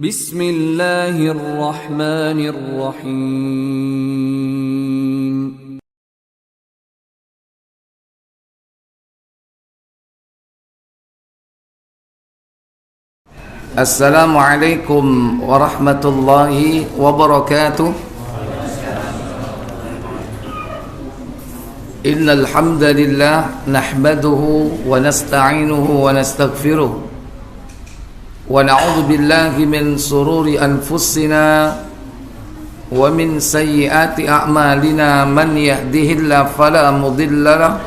Bismillahirrahmanirrahim. Assalamualaikum warahmatullahi wabarakatuh. Innal hamdalillah nahmaduhu wa nasta'inuhu wa nastaghfiruh. ونعوذ بالله من شرور أنفسنا ومن سيئات أعمالنا من يهده الله فلا مضل له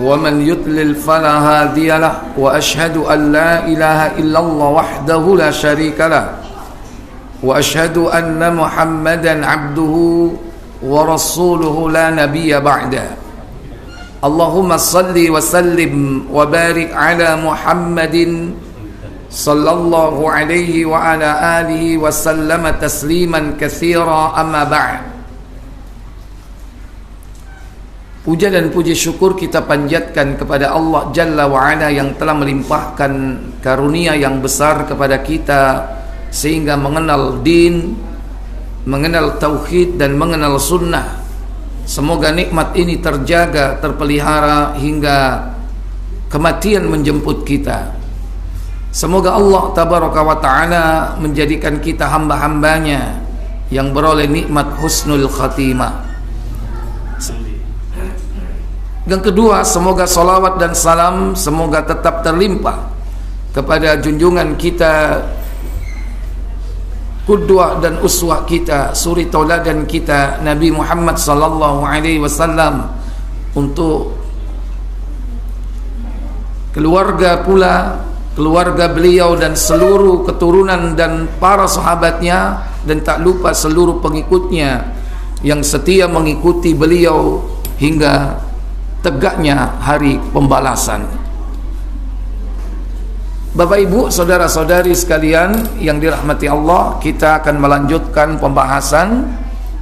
ومن يضلل فلا هادي له وأشهد أن لا إله إلا الله وحده لا شريك له وأشهد أن محمدا عبده ورسوله لا نبي بعده اللهم صل وسلم وبارك على محمد sallallahu alaihi wa ala alihi wa sallama tasliman katsira, amma ba'd. Puja dan puji syukur kita panjatkan kepada Allah Jalla wa Ala yang telah melimpahkan karunia yang besar kepada kita sehingga mengenal din, mengenal tauhid dan mengenal sunnah. Semoga nikmat ini terjaga, terpelihara hingga kematian menjemput kita. Semoga Allah Tabaraka wa Ta'ala menjadikan kita hamba-hambanya yang beroleh nikmat husnul khatimah. Yang kedua, semoga salawat dan salam semoga tetap terlimpah kepada junjungan kita, qudwah dan uswah kita, suri tauladan kita, Nabi Muhammad sallallahu alaihi wasallam, untuk keluarga pula, keluarga beliau dan seluruh keturunan dan para sahabatnya, dan tak lupa seluruh pengikutnya yang setia mengikuti beliau hingga tegaknya hari pembalasan. Bapak Ibu, saudara-saudari sekalian yang dirahmati Allah, kita akan melanjutkan pembahasan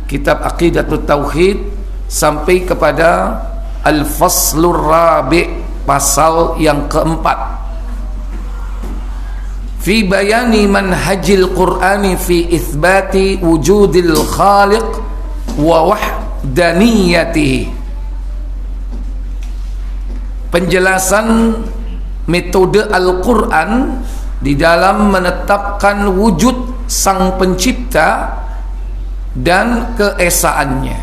kitab Aqidatut Tauhid sampai kepada Al-Faslur Rabi', pasal yang keempat. Fi bayani manhajil Qur'ani fi itsbati wujudil khaliq wa wahdaniyatihi. Penjelasan metode Al-Qur'an di dalam menetapkan wujud Sang Pencipta dan keesaannya.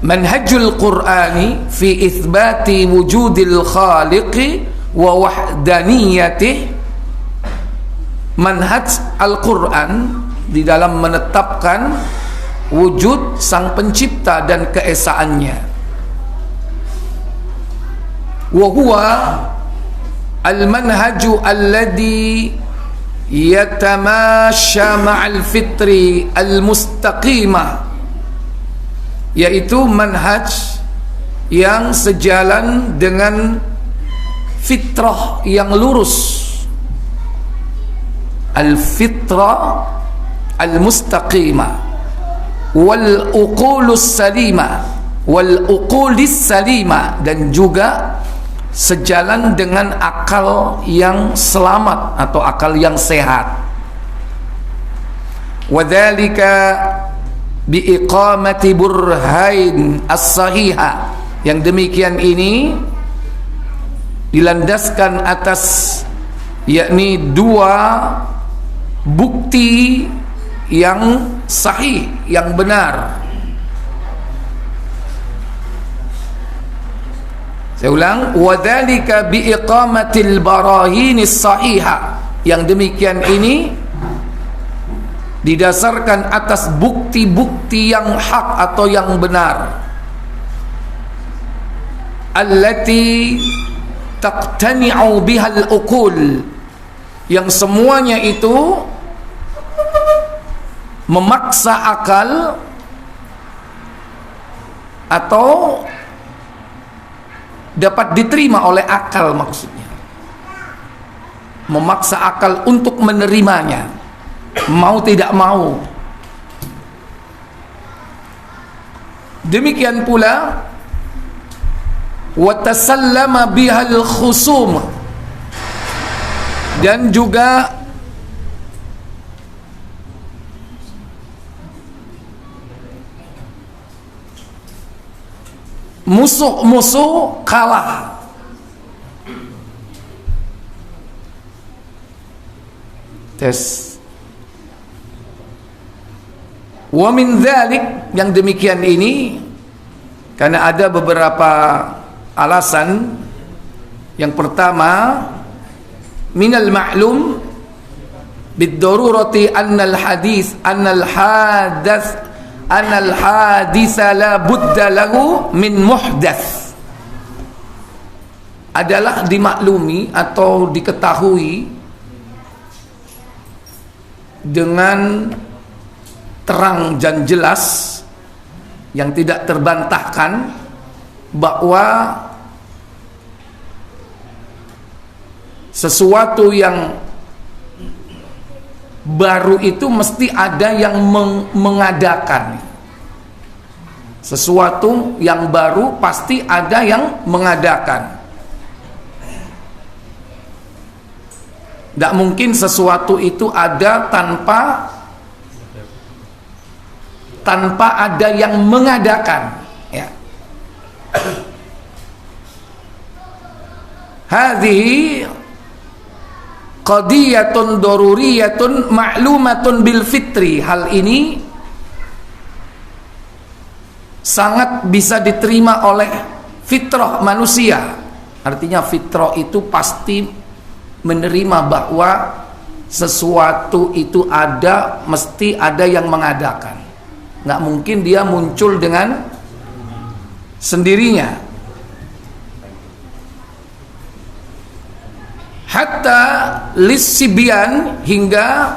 Manhajul Qur'ani fi itsbati wujudil khaliqi wa wahdaniyatih. Manhaj Al-Quran di dalam menetapkan wujud Sang Pencipta dan keesaannya. Wa huwa al-manhaju alladhi yatamasha ma'al fitri al-mustaqimah, yaitu manhaj yang sejalan dengan fitrah yang lurus, al-fitrah al-mustaqimah, wal uqulus salimah, wal uqulis salimah, dan juga sejalan dengan akal yang selamat atau akal yang sehat. Wadzalika biiqamati burhain as-sahihah, yang demikian ini dilandaskan atas yakni dua bukti yang sahih, yang benar. Saya ulang, wadzalika biiqamatil barahinis sahihah, yang demikian ini didasarkan atas bukti-bukti yang hak atau yang benar, allati taqtani'u bihal uqul, yang semuanya itu memaksa akal atau dapat diterima oleh akal, maksudnya memaksa akal untuk menerimanya, mau tidak mau. Demikian pula wa tasallama bihal khusum, Dan juga musuh-musuh kalah. Tes. Wa min dzalik, yang demikian ini karena ada beberapa alasan. Yang pertama, minal ma'lum bid-darurati annal haditha la budda lahu min muhdath. Adalah dimaklumi atau diketahui dengan terang dan jelas yang tidak terbantahkan bahwa sesuatu yang baru itu mesti ada yang mengadakan. Sesuatu yang baru pasti ada yang mengadakan. Tidak mungkin sesuatu itu ada tanpa ada yang mengadakan, ya. Hadhihi qadiyatun daruriyatun ma'lumatun bil fitri. Hal ini sangat bisa diterima oleh fitrah manusia. Artinya fitrah itu pasti menerima bahwa sesuatu itu ada, mesti ada yang mengadakan. Nggak mungkin dia muncul dengan sendirinya. Hatta lisibian, hingga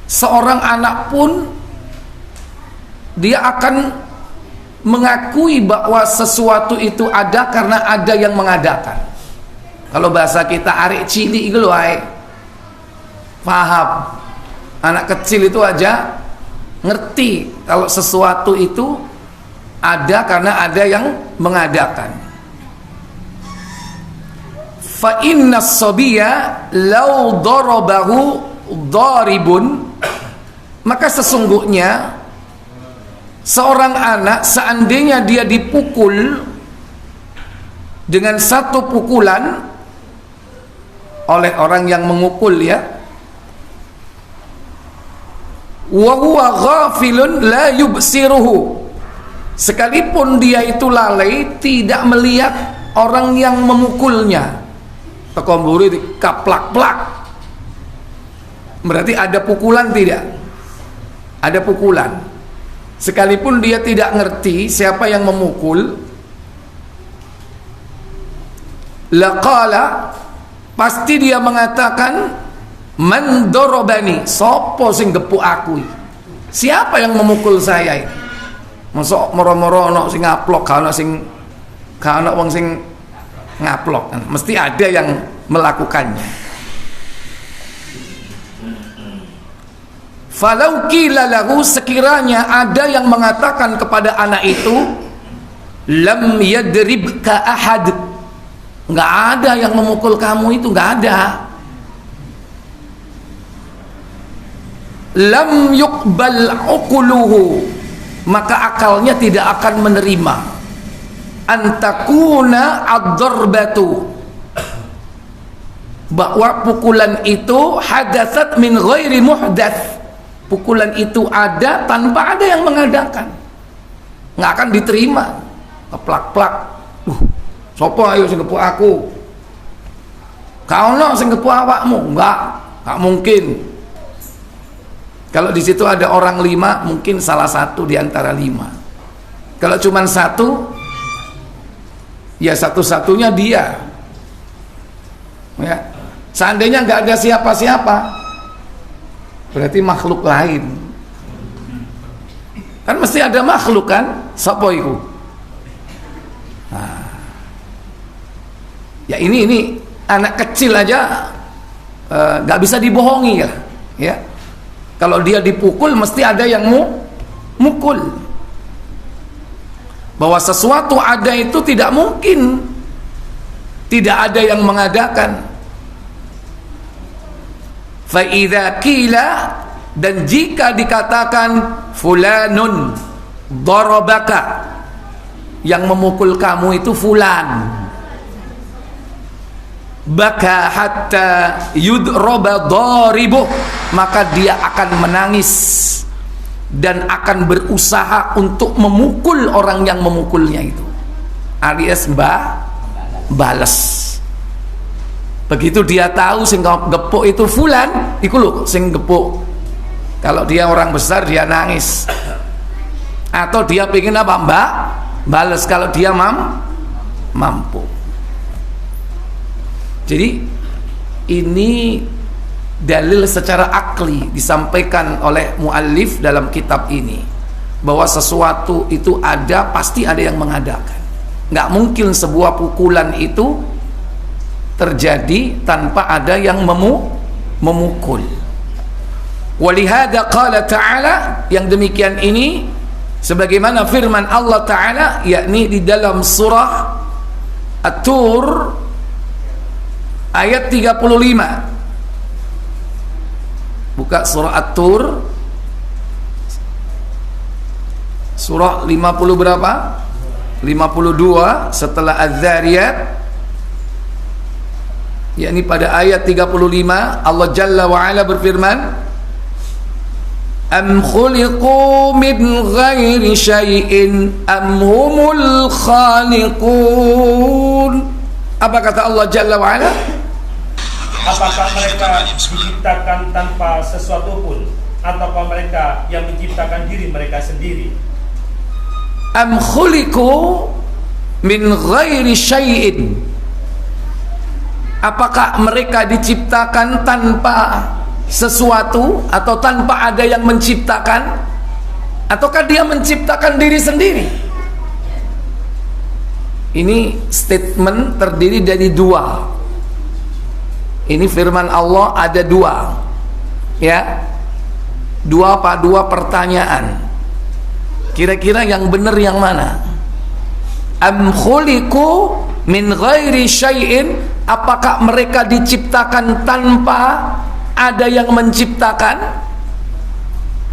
seorang anak pun dia akan mengakui bahwa sesuatu itu ada karena ada yang mengadakan. Kalau bahasa kita arek cilik itu loh, paham. Anak kecil itu aja ngerti kalau sesuatu itu ada karena ada yang mengadakan. Fa inna as-sabiyya law darabahu daribun, maka sesungguhnya seorang anak seandainya dia dipukul dengan satu pukulan oleh orang yang memukul, ya, wa huwa ghafilun la yubsiruhu, sekalipun dia itu lalai tidak melihat orang yang memukulnya. Tekomburi dikaplak-plak, berarti ada pukulan, tidak? Ada pukulan. Sekalipun dia tidak ngerti siapa yang memukul, laqala, pasti dia mengatakan, man dorobani, sopo sing gepuk aku, siapa yang memukul saya? Masuk moro-moro ono sing ngaplok, ono sing ono wong sing ngaplok, mesti ada yang melakukannya. Falau qila lahu, sekiranya ada yang mengatakan kepada anak itu, lam yadribka ahad, nggak ada yang memukul kamu itu, nggak ada. Lam yuqbal uquluhu, maka akalnya tidak akan menerima. Antakuna ad-darbatu, bahwa pukulan itu hadatsat min ghairi muhdats, pukulan itu ada tanpa ada yang mengadakan. Nggak akan diterima. Keplak-plak, sopo ayo sing gepuk aku, kau no sing gepuk awakmu, nggak mungkin. Kalau di situ ada orang 5, mungkin salah satu di antara 5. Kalau cuma satu, ya satu-satunya dia, ya. Seandainya nggak ada siapa-siapa, berarti makhluk lain. Kan mesti ada makhluk, kan? Sopo iku? Nah, ya ini anak kecil aja nggak bisa dibohongi, ya. Kalau dia dipukul mesti ada yang mukul. Bahwa sesuatu ada itu tidak mungkin tidak ada yang mengadakan. Fa idza qila, dan jika dikatakan fulanun darabaka, yang memukul kamu itu fulan, baka hatta yudraba daribuh, maka dia akan menangis dan akan berusaha untuk memukul orang yang memukulnya itu, alias balas. Begitu dia tahu sing gepuk itu fulan, iku lho sing gepuk. Kalau dia orang besar dia nangis, atau dia pengen apa, mbak, balas kalau dia mampu. Jadi ini dalil secara akli disampaikan oleh muallif dalam kitab ini, bahwa sesuatu itu ada, pasti ada yang mengadakan. Nggak mungkin sebuah pukulan itu terjadi tanpa ada yang memukul. Walihada qala ta'ala, yang demikian ini sebagaimana firman Allah Ta'ala, yakni di dalam surah At-Tur ayat 35. Buka surah At-Tur, surah 50 berapa? 52 setelah Az-Zariyat, yakni pada ayat 35 Allah Jalla wa Ala berfirman, am khuliqu min ghairi syai'in am humul khaliqun. Apa kata Allah Jalla wa Ala? Apakah mereka diciptakan tanpa sesuatu pun, ataukah mereka yang menciptakan diri mereka sendiri? Am khuliqu min ghairi syai'in, apakah mereka diciptakan tanpa sesuatu atau tanpa ada yang menciptakan, ataukah dia menciptakan diri sendiri? Ini statement terdiri dari dua. Ini firman Allah ada dua, ya, dua pertanyaan. Kira-kira yang benar yang mana? Am khuliqu min ghairi syai'in, apakah mereka diciptakan tanpa ada yang menciptakan?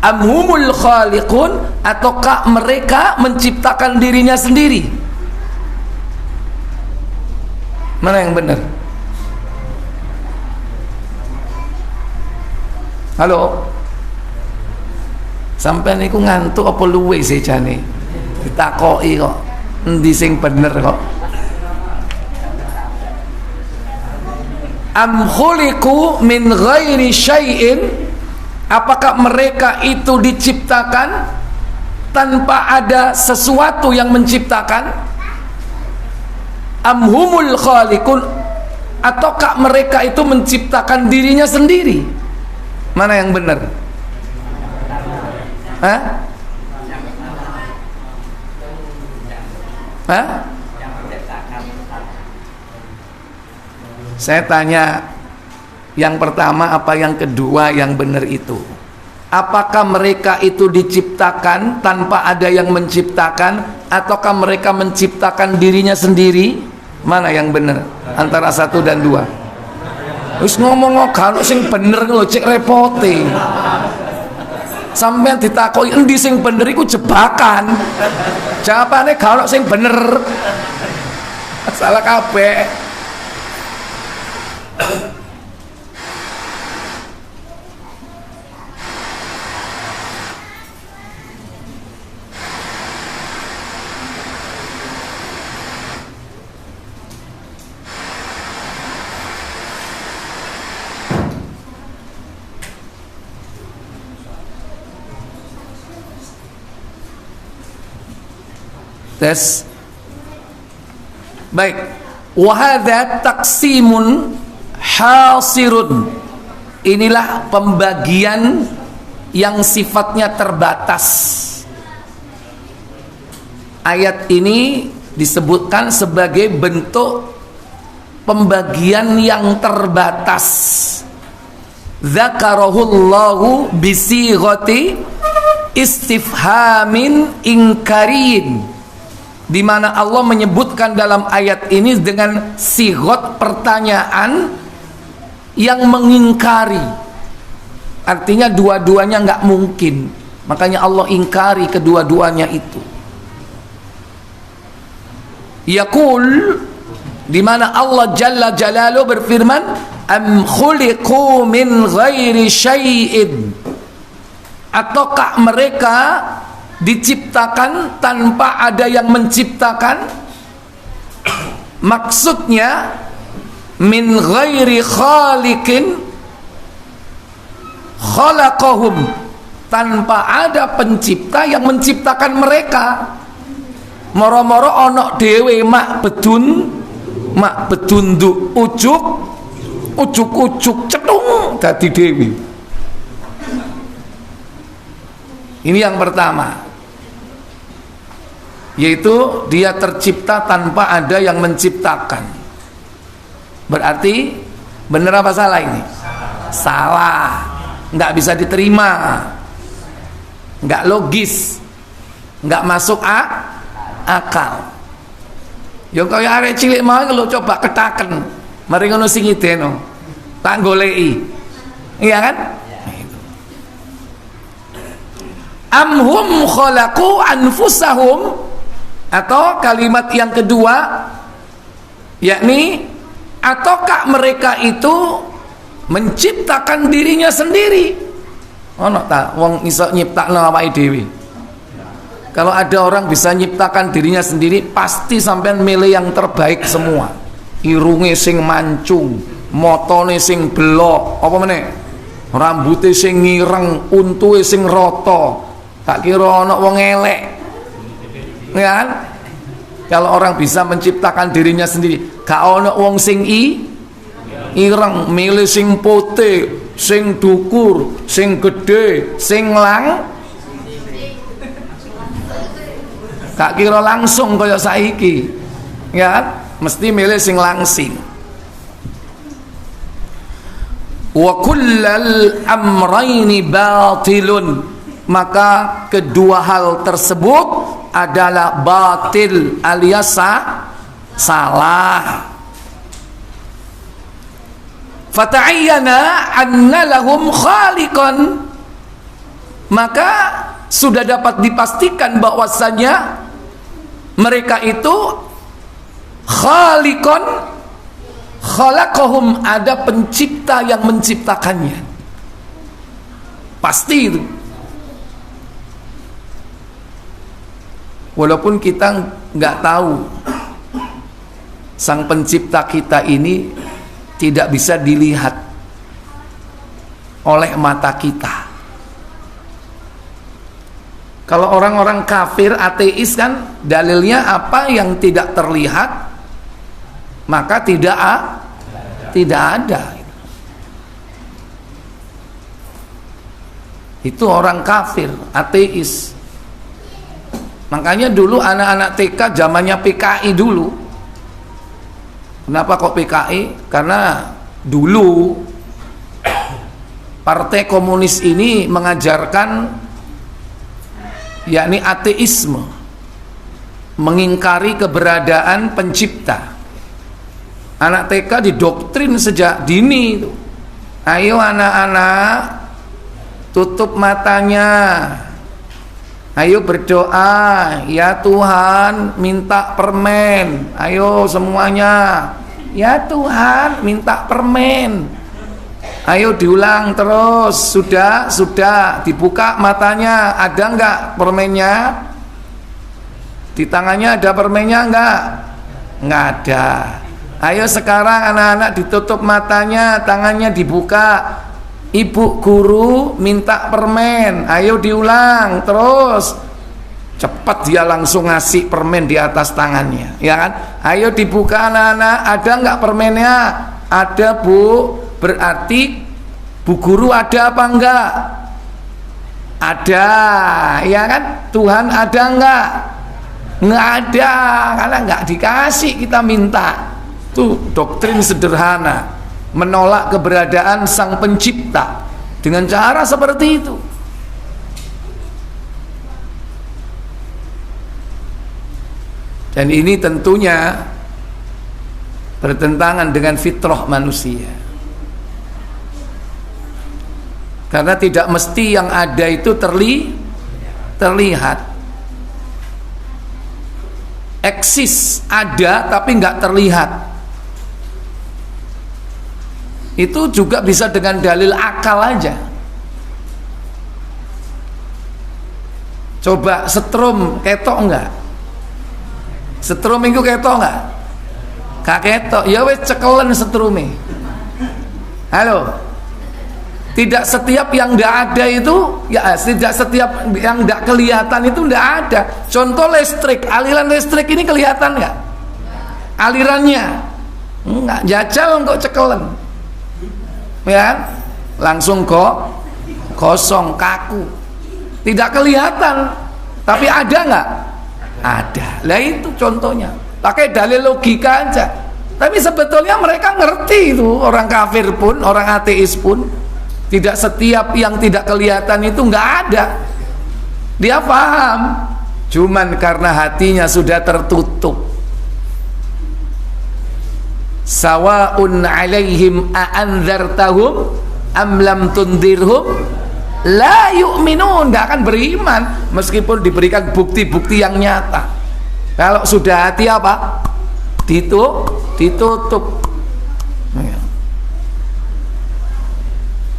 Amhumul khaliqun, ataukah mereka menciptakan dirinya sendiri? Mana yang benar? Halo? Sampai niku ngantuk apa luwe sih jane? Ditakoki kok. Endi sing bener kok? Am khuliqu min ghairi syai'in, apakah mereka itu diciptakan tanpa ada sesuatu yang menciptakan? Am humul khaliqun, ataukah mereka itu menciptakan dirinya sendiri? Mana yang benar? Hah? Hah? Saya tanya yang pertama apa yang kedua yang benar itu? Apakah mereka itu diciptakan tanpa ada yang menciptakan, ataukah mereka menciptakan dirinya sendiri? Mana yang benar antara satu dan dua? Wis ngomong kalau sing bener lho, cek repote. Sampeyan ditakoki endi sing bener iku jebakan. Jawabane kalau sing bener. Salah kabeh. Tes. Baik. Wa hadza taqsimun hasirun. Inilah pembagian yang sifatnya terbatas. Ayat ini disebutkan sebagai bentuk pembagian yang terbatas. Zakarahullahu bisighati istifhamin ingkarin, di mana Allah menyebutkan dalam ayat ini dengan sigot pertanyaan yang mengingkari, Artinya dua-duanya nggak mungkin. Makanya Allah ingkari kedua-duanya itu. Yaqul, di mana Allah Jalla Jalaluhu berfirman, am khuliqu min ghairi syai'in, ataukah mereka diciptakan tanpa ada yang menciptakan? Maksudnya min ghairi khaliqin khalaqahum, tanpa ada pencipta yang menciptakan mereka. Moro-moro onok dewe mak bedunduk ujuk cetung dadi dewi. Ini yang pertama, yaitu dia tercipta tanpa ada yang menciptakan. Berarti benar apa salah ini? Salah, nggak bisa diterima, nggak logis, nggak masuk akal. Yo kaya arek cilik mau lho coba ketaken, mari ngono sing ideno, tak goleki, iya kan? Amhum khalaqu anfusahum, atau kalimat yang kedua, yakni ataukah mereka itu menciptakan dirinya sendiri? Ono ta wong iso nyiptakno awake dhewe? Kalau ada orang bisa nyiptakan dirinya sendiri, pasti sampean milih yang terbaik semua. Irunge sing mancung, motone sing belok, apa meneh? Rambute sing ngireng, untuke sing rata. Tak kira ana wong elek. Ya kan? Kalau orang bisa menciptakan dirinya sendiri, gak ana wong sing ireng, milih sing putih, sing dukur, sing gede, sing gak kira langsung kaya saiki, ya kan? Mesti milih sing langsing. Wa kullal amrayni batilun, maka kedua hal tersebut adalah batil alias salah. Fata'ayyana anna lahum khaliqan, maka sudah dapat dipastikan bahwasanya mereka itu khaliqan, khalaqahum, ada pencipta yang menciptakannya. Pasti itu. Walaupun kita nggak tahu, sang pencipta kita ini tidak bisa dilihat oleh mata kita. Kalau orang-orang kafir ateis kan dalilnya apa yang tidak terlihat maka tidak ada. Itu orang kafir ateis. Makanya dulu anak-anak TK zamannya PKI dulu. Kenapa kok PKI? Karena dulu Partai Komunis ini mengajarkan yakni ateisme, mengingkari keberadaan pencipta. Anak TK didoktrin sejak dini itu. Ayo anak-anak, tutup matanya, ayo berdoa, ya Tuhan minta permen, ayo semuanya, ya Tuhan minta permen. Ayo diulang terus, sudah, dibuka matanya, ada enggak permennya? Di tangannya ada permennya enggak? Enggak ada. Ayo sekarang anak-anak ditutup matanya, tangannya dibuka. Ibu guru minta permen, ayo diulang terus. Cepat dia langsung ngasih permen di atas tangannya, ya kan? Ayo dibuka anak-anak, ada enggak permennya? Ada Bu. Berarti Bu Guru ada apa enggak? Ada, ya kan? Tuhan ada enggak? Enggak ada, karena enggak dikasih, kita minta. Itu doktrin sederhana, menolak keberadaan sang pencipta dengan cara seperti itu. Dan ini tentunya bertentangan dengan fitrah manusia. Karena tidak mesti yang ada itu terlihat. Eksis, ada tapi nggak terlihat. Itu juga bisa dengan dalil akal aja. Coba setrum ketok enggak? Setrum itu ketok enggak? Gak ketok, ya wes cekelen setrume. Halo. Tidak setiap yang tidak ada itu, ya tidak setiap yang tidak kelihatan itu tidak ada. Contoh listrik, aliran listrik ini kelihatan nggak? Alirannya nggak, jajal kok cekelen, ya langsung kok kosong, kaku, tidak kelihatan. Tapi ada nggak? Ada. Lah itu contohnya. Pakai dalil logika aja. Tapi sebetulnya mereka ngerti itu, orang kafir pun, orang ateis pun. Tidak setiap yang tidak kelihatan itu nggak ada. Dia paham, cuman karena hatinya sudah tertutup. Sawaun alaihim a'anzartahum am lam tundirhum la yu'minun, nggak akan beriman meskipun diberikan bukti-bukti yang nyata. Kalau sudah hati apa? Ditutup.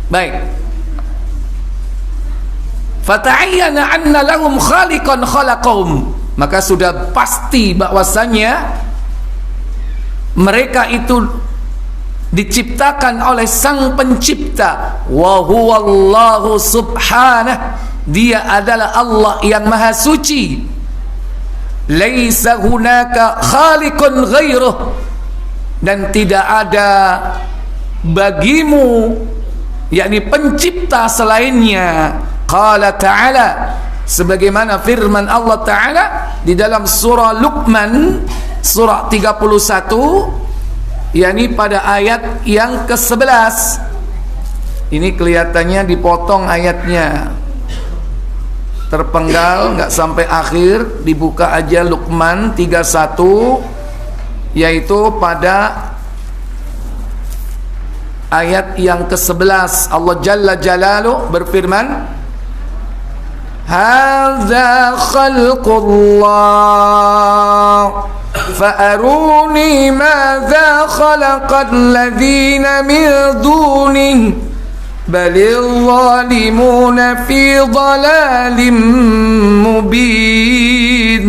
Baik. Fata'ayyana anna lahum khaliqan khalaqahum, maka sudah pasti bahwasanya mereka itu diciptakan oleh Sang Pencipta. Wa huwallahu subhanahu, dia adalah Allah yang maha suci. Laisa hunaka khaliqun ghairuh, dan tidak ada bagimu yakni pencipta selainnya. Qala ta'ala, sebagaimana firman Allah Ta'ala di dalam surah Luqman surah 31, yakni pada ayat yang ke-11. Ini kelihatannya dipotong ayatnya, terpenggal nggak sampai akhir. Dibuka aja Luqman 31, yaitu pada ayat yang ke-11. Allah Jalla Jalaluhu berfirman, hadza khalqullah fa'aruni madza khalaqal ladzina min dunihi balil zalimuna fi dhalalin mubin.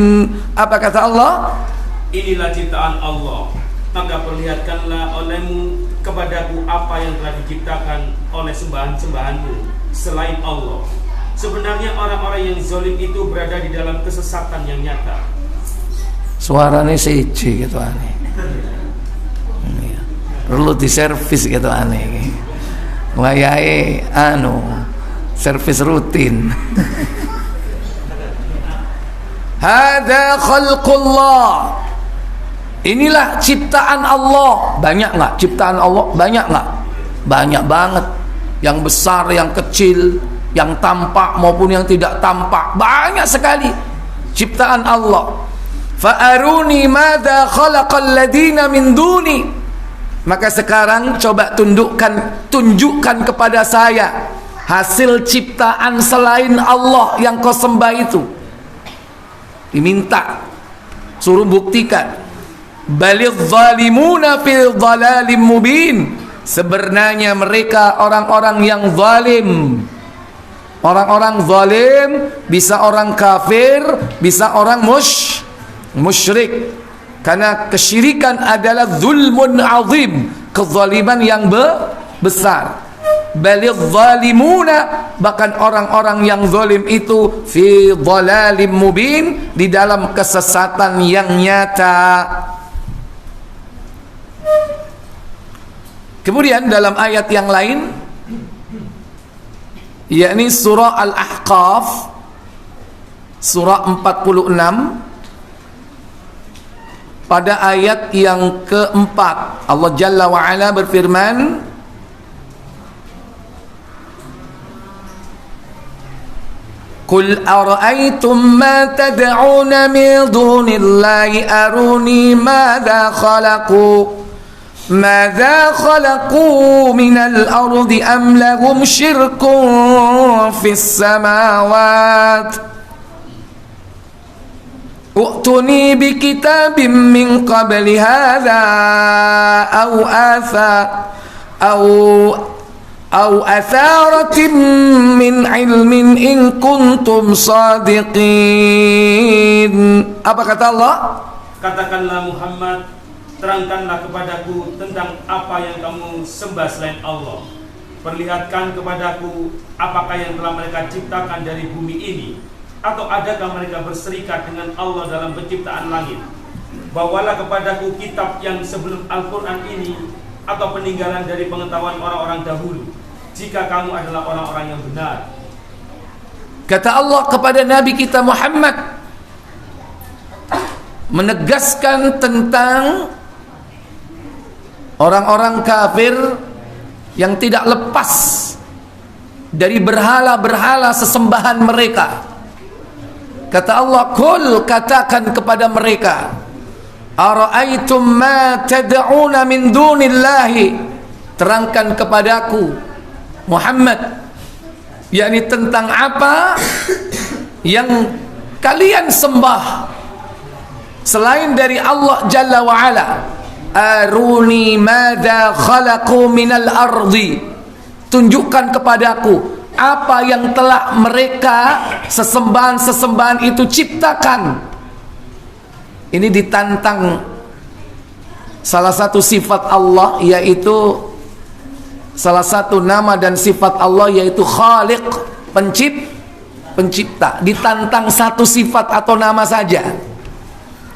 Apa kata Allah? Inilah ciptaan Allah, maka perlihatkanlah olehmu kepadaku apa yang telah diciptakan oleh sembahan-sembahanmu selain Allah. Sebenarnya orang-orang yang zalim itu berada di dalam kesesatan yang nyata. Suaranya siji gitu aneh. Perlu diservis gitu aneh. Wayahe servis rutin. Hadza khalqullah, inilah ciptaan Allah. Banyak nggak ciptaan Allah? Banyak nggak? Banyak banget. Yang besar, yang kecil, yang tampak maupun yang tidak tampak, banyak sekali ciptaan Allah. Fa'aruni madza khalaqal ladina min duni, maka sekarang coba tunjukkan kepada saya hasil ciptaan selain Allah yang kau sembah itu. Diminta, suruh buktikan. Balidh zalimuna fil dhalalim mubin, sebenarnya mereka orang-orang yang zalim. Orang-orang zalim bisa orang kafir, bisa orang musyrik. Karena kesyirikan adalah zulmun azim, kezaliman yang besar. Balidh zalimuna, bahkan orang-orang yang zalim itu fi dhalalim mubin, di dalam kesesatan yang nyata. Kemudian dalam ayat yang lain, yakni surah Al-Ahqaf surah 46, pada ayat yang keempat, Allah Jalla wa'ala berfirman, Qul ara'aytum ma tad'una min dunillahi aruni madza khalaqu ماذا خلقوا من الأرض أم لهم شرك في السماوات ائتوني بكتاب من قبل هذا أو أثارة من علم إن كنتم صادقين. Apa kata Allah? Katakanlah Muhammad, terangkanlah kepadaku tentang apa yang kamu sembah selain Allah. Perlihatkan kepadaku apakah yang telah mereka ciptakan dari bumi ini, atau adakah mereka berserikat dengan Allah dalam penciptaan langit. Bawalah kepadaku kitab yang sebelum Al-Quran ini, atau peninggalan dari pengetahuan orang-orang dahulu, jika kamu adalah orang-orang yang benar. Kata Allah kepada Nabi kita Muhammad, menegaskan tentang orang-orang kafir yang tidak lepas dari berhala-berhala sesembahan mereka. Kata Allah, "Qul," katakan kepada mereka, "Ara'aitum ma tad'una min dunillahi," terangkan kepadaku Muhammad, yakni tentang apa yang kalian sembah selain dari Allah Jalla wa Ala. Aruni madza khalaqu minal ardi, tunjukkan kepadaku apa yang telah mereka sesembahan-sesembahan itu ciptakan. Ini ditantang salah satu sifat Allah, yaitu salah satu nama dan sifat Allah, yaitu Khaliq, pencipta. Ditantang satu sifat atau nama saja,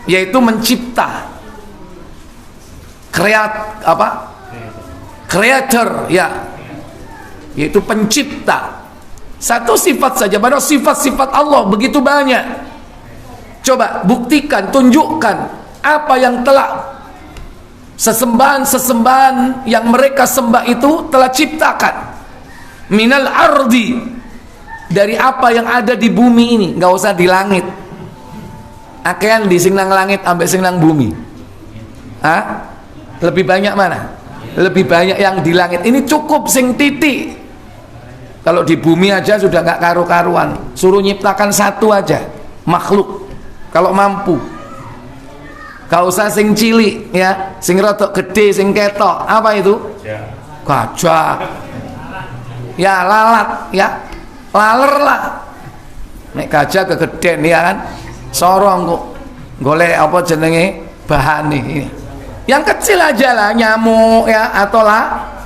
yaitu mencipta, creator, ya, yaitu pencipta. Satu sifat saja, padahal sifat-sifat Allah begitu banyak. Coba buktikan, tunjukkan apa yang telah sesembahan-sesembahan yang mereka sembah itu telah ciptakan. Minal ardi, dari apa yang ada di bumi ini, nggak usah di langit. Akean di sing nang langit ambek sing nang bumi. Hah? Lebih banyak mana? Lebih banyak yang di langit. Ini cukup sing titik. Kalau di bumi aja sudah nggak karu-karuan. Suruh nyiptakan satu aja makhluk kalau mampu. Gak usah sing cilik, ya, sing rotok gede, sing ketok. Apa itu? Gajah. Ya, lalat, ya, laler lah. Nek gajah kegeden, ya kan, sorong kok golek apa jenenge bahan nih. Yang kecil aja lah, nyamuk, ya, atau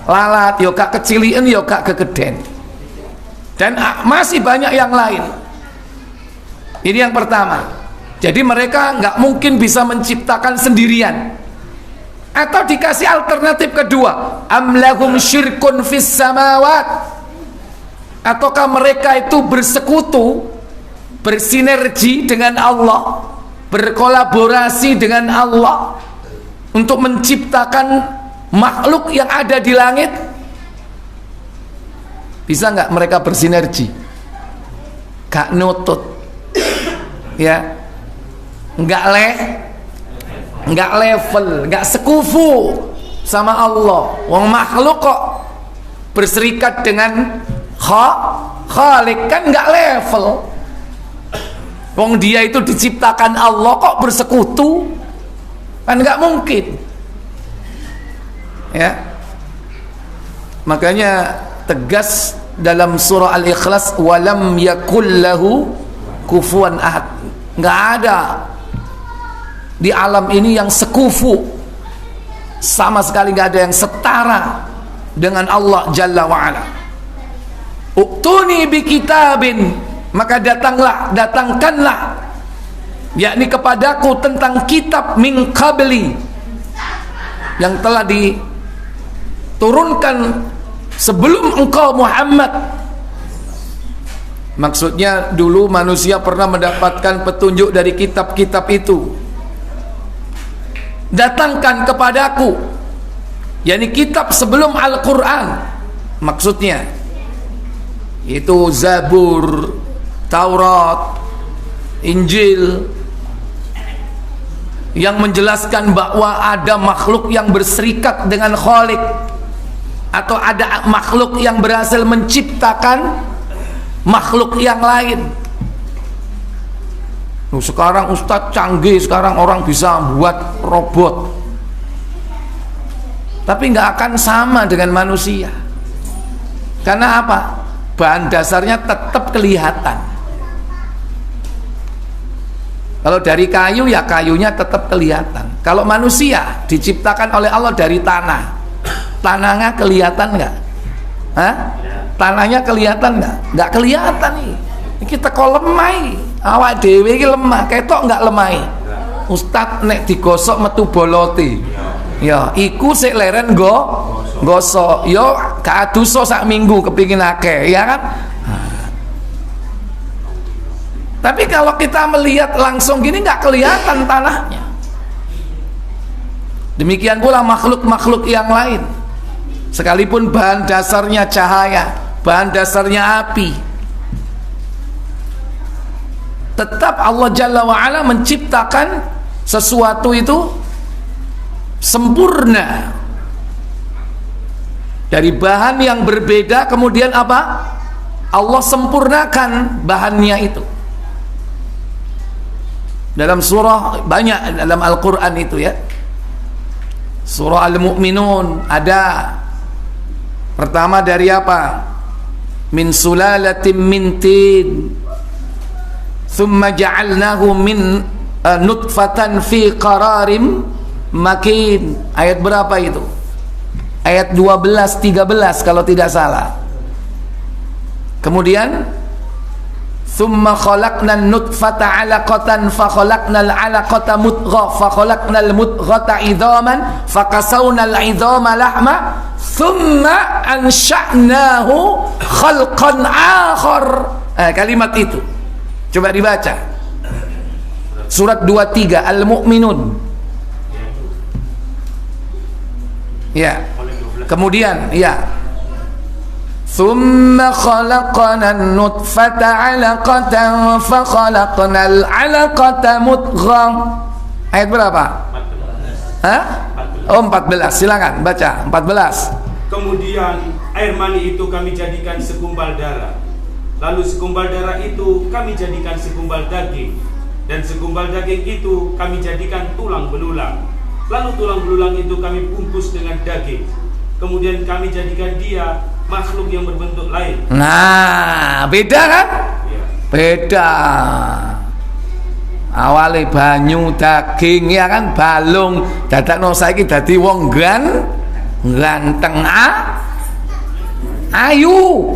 lalat, yo gak kecilian, yo gak kegeden. Dan masih banyak yang lain. Ini yang pertama. Jadi mereka nggak mungkin bisa menciptakan sendirian. Atau dikasih alternatif kedua, am lahum syirkun fis samawat, ataukah mereka itu bersekutu, bersinergi dengan Allah, berkolaborasi dengan Allah untuk menciptakan makhluk yang ada di langit. Bisa nggak mereka bersinergi? Gak nutut, ya, nggak level, nggak sekufu sama Allah. Wong makhluk kok berserikat dengan Khalik, kan nggak level. Wong dia itu diciptakan Allah kok bersekutu, kan nggak mungkin, ya. Makanya tegas dalam surah Al-Ikhlas, walam yakul lahu kufuwan ahad. Nggak ada di alam ini yang sekufu, sama sekali nggak ada yang setara dengan Allah Jalla wa'ala. Uktuni bi kitabin, maka datangkanlah, yakni kepadaku tentang kitab min qabli, yang telah diturunkan sebelum engkau Muhammad. Maksudnya dulu manusia pernah mendapatkan petunjuk dari kitab-kitab itu. Datangkan kepadaku, yakni kitab sebelum Al-Quran, maksudnya itu Zabur, Taurat, Injil, yang menjelaskan bahwa ada makhluk yang berserikat dengan Khalik, atau ada makhluk yang berhasil menciptakan makhluk yang lain. Sekarang Ustadz canggih, sekarang orang bisa buat robot, tapi nggak akan sama dengan manusia. Karena apa? Bahan dasarnya tetap kelihatan. Kalau dari kayu, ya kayunya tetap kelihatan. Kalau manusia diciptakan oleh Allah dari tanah, tanahnya kelihatan nggak? Hah? Tanahnya kelihatan nggak? Nggak kelihatan nih. Kita kok lemah, awak dewe ini lemah, ketok nggak lemah. Ustadz nek digosok metu boloti, ya iku sik leren gosok, yo gak aduso sak minggu kepingin akeh, ya kan? Tapi kalau kita melihat langsung gini nggak kelihatan tanahnya. Demikian pula makhluk-makhluk yang lain, sekalipun bahan dasarnya cahaya, bahan dasarnya api, tetap Allah Jalla wa'ala menciptakan sesuatu itu sempurna dari bahan yang berbeda. Kemudian apa? Allah sempurnakan bahannya itu. Dalam surah banyak, dalam Al-Quran itu ya, surah Al-Mu'minun ada. Pertama dari apa? Min sulalatin min tin thumma ja'alnahu min nutfatan fi qararim makin. Ayat berapa itu? Ayat 12-13 kalau tidak salah. Kemudian thumma khalaqnan nutfata 'alaqatan fa khalaqnal 'alaqata mudghah fa khalaqnal mudghata idhaman fa kasawnal idhama lahma thumma ansha'nahu khalqan akhar. Kalimat itu coba dibaca, surat 23 Al-Mu'minun ya. Kemudian ya, thumma khalaqana nutfata 'alaqatan fa khalaqnal 'alaqata mudghah. Ayat berapa? Hah? Oh 14, silakan baca 14. Kemudian air mani itu kami jadikan segumpal darah, lalu segumpal darah itu kami jadikan segumpal daging, dan segumpal daging itu kami jadikan tulang belulang, lalu tulang belulang itu kami bungkus dengan daging, kemudian kami jadikan dia makhluk yang berbentuk lain. Nah, beda kan? Ya. Beda. Awalnya banyu daging ya kan, balung, dadakno saiki dadi wong ganteng ayu.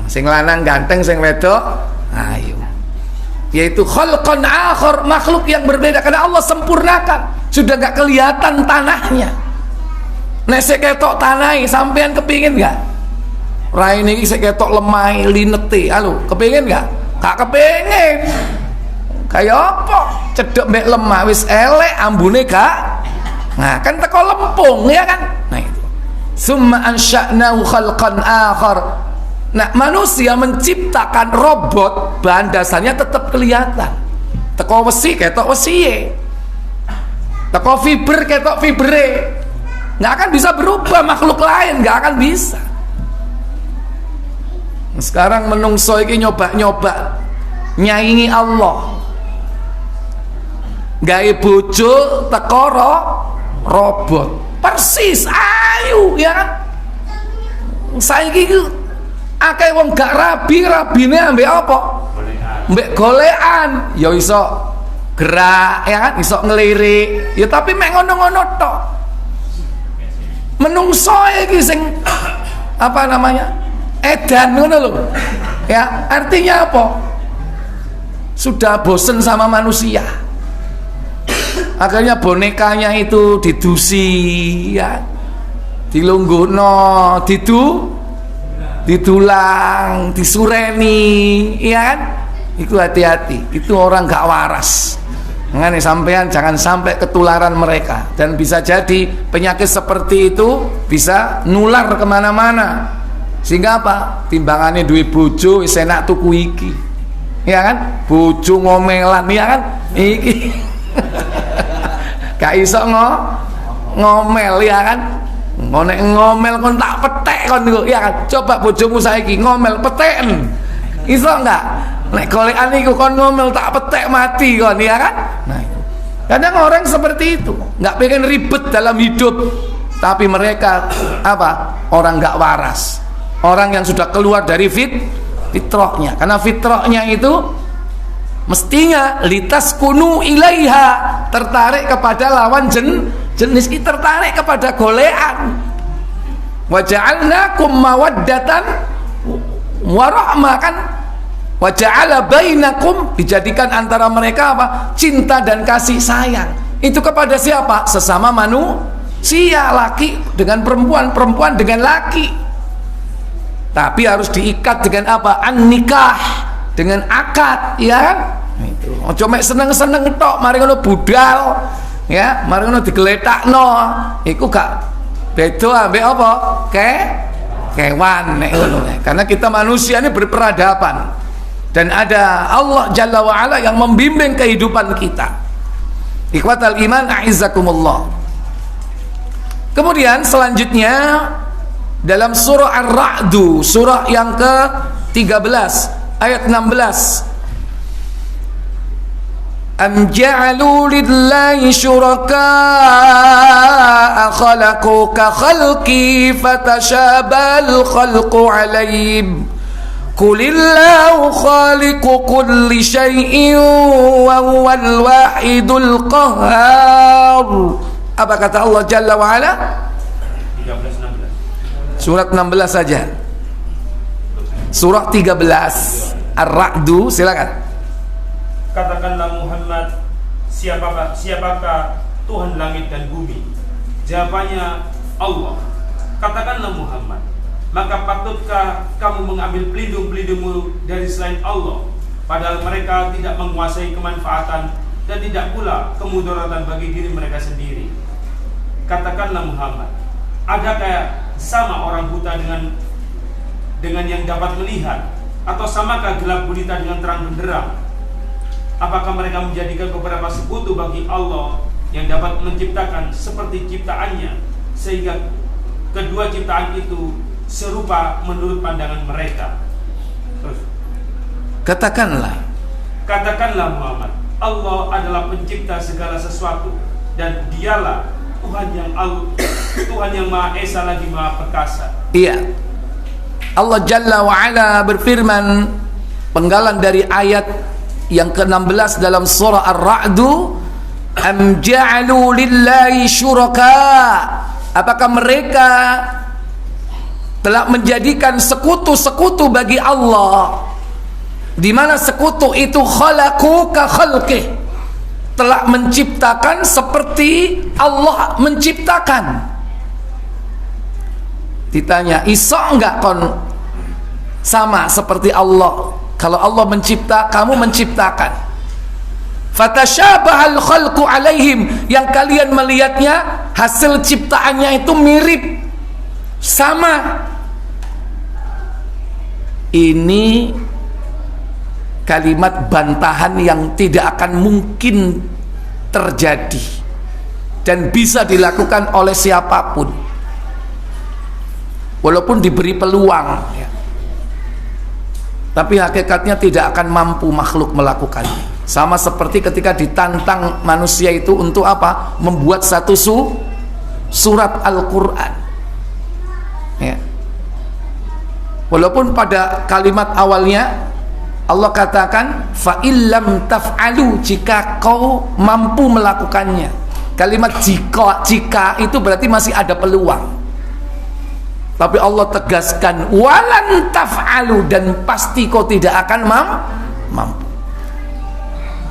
Sing lanang ganteng, sing wedok ayu. Yaitu khalqan akhar, makhluk yang berbeda karena Allah sempurnakan. Sudah gak kelihatan tanahnya. Nek sik ketok tanahe sampean kepingin gak? Raine iki sik ketok lemah linete, halo, kepingin gak? Gak kepingin. Kayak apa? Cedek mbek lemah wis elek ambune gak. Nah, kan teko lempung ya kan? Nah itu. Summa ansha'nahu khalqan akhar. Nah, manusia menciptakan robot, bahan dasarnya tetap kelihatan. Teko wesi ketok wesiye, teko fiber ketok fibere. Nggak akan bisa berubah makhluk lain, nggak akan bisa. Sekarang menungso iki nyoba-nyoba nyaingi Allah, gawe bojo teko robot persis ayu ya kan. Saiki akeh wong gak rabine ambek apa? Mbek golekan, ya iso gerak ya kan, iso ngelirik, ya tapi mek ngono-ngono tok. Menungso iki sing apa namanya? Edan ngono lho. Ya, artinya apa? Sudah bosen sama manusia. Akhirnya bonekanya itu didusi ya. Dilungguhno, didulang, disureni, ya kan? Itu hati-hati, itu orang gak waras. Makanya sampean jangan sampai ketularan mereka, dan bisa jadi penyakit seperti itu bisa nular kemana-mana. Sehingga apa? Timbangannya duit bojo wis enak tuku iki, ya kan? Bojo ngomelan, ya kan? Iki gak iso ngomel ya kan. Nek ngomel kon tak petek kon niku ya kan. Coba bojomu saiki ngomel peteken. Iso enggak? Nek golekan niku kon ngomel tak petek mati kon ya kan. Nah, itu. Kadang orang seperti itu, enggak pengen ribet dalam hidup, tapi mereka apa? Orang enggak waras. Orang yang sudah keluar dari fitrahnya. Karena fitrahnya itu mestinya litas kunu ilaiha, tertarik kepada lawan jenis, tertarik kepada golean. Wa ja'alnakum mawaddatan wa rahmah, kan wa ja'ala bainakum, dijadikan antara mereka apa? Cinta dan kasih sayang. Itu kepada siapa? Sesama manusia, laki dengan perempuan, perempuan dengan laki. Tapi harus diikat dengan apa? An-nikah, dengan akad, ya kan? Itu. Ojo mek seneng-seneng tok, mari ngono budal, ya, mari ngono digeletakno. Iku gak beda ambek apa? Kewan nek ngono. Karena kita manusia ini berperadaban. Dan ada Allah Jalla wa Ala yang membimbing kehidupan kita. Ikhwatal iman a'izzakumullah. Kemudian selanjutnya dalam surah Ar-Ra'd, surah yang ke-13 ayat 16. Am ja'alu lillahi syuraka'a khalaqu ka khalqi fatashabal khalqu 'alaihim qulillahu khaliqu kulli syai'in wa huwal wahidul qahhar. Apa kata Allah Jalla wa Ala? 13-16. Surat 16 saja. Surah 13 Ar-Ra'd, silakan. Katakanlah Muhammad, siapakah Tuhan langit dan bumi? Jawabannya Allah. Katakanlah Muhammad, maka patutkah kamu mengambil pelindung-pelindungmu dari selain Allah, padahal mereka tidak menguasai kemanfaatan dan tidak pula kemudaratan bagi diri mereka sendiri. Katakanlah Muhammad, adakah sama orang buta dengan yang dapat melihat, atau samakah gelap gulita dengan terang benderang? Apakah mereka menjadikan beberapa sekutu bagi Allah yang dapat menciptakan seperti ciptaannya, sehingga kedua ciptaan itu serupa menurut pandangan mereka? Terus. Katakanlah Muhammad, Allah adalah pencipta segala sesuatu, dan dialah Tuhan yang Maha Esa lagi Maha Perkasa. Iya, Allah Jalla wa Ala berfirman, penggalan dari ayat yang ke-16 dalam surah Ar-Ra'd, am ja'alu lillahi syuraka, apakah mereka telah menjadikan sekutu-sekutu bagi Allah, di mana sekutu itu khalaqu ka khalqih, telah menciptakan seperti Allah menciptakan. Ditanya, iso enggak kon sama seperti Allah? Kalau Allah mencipta, kamu menciptakan. Fatashabahal khalqu alaihim, yang kalian melihatnya hasil ciptaannya itu mirip, sama. Ini kalimat bantahan yang tidak akan mungkin terjadi dan bisa dilakukan oleh siapapun, walaupun diberi peluang, ya. Tapi hakikatnya tidak akan mampu makhluk melakukannya. Sama seperti ketika ditantang manusia itu untuk apa? Membuat satu surat Al-Quran, ya. Walaupun pada kalimat awalnya Allah katakan fa illam taf'alu, jika kau mampu melakukannya. Kalimat jika itu berarti masih ada peluang. Tapi Allah tegaskan walan taf'alu, dan pasti kau tidak akan mampu.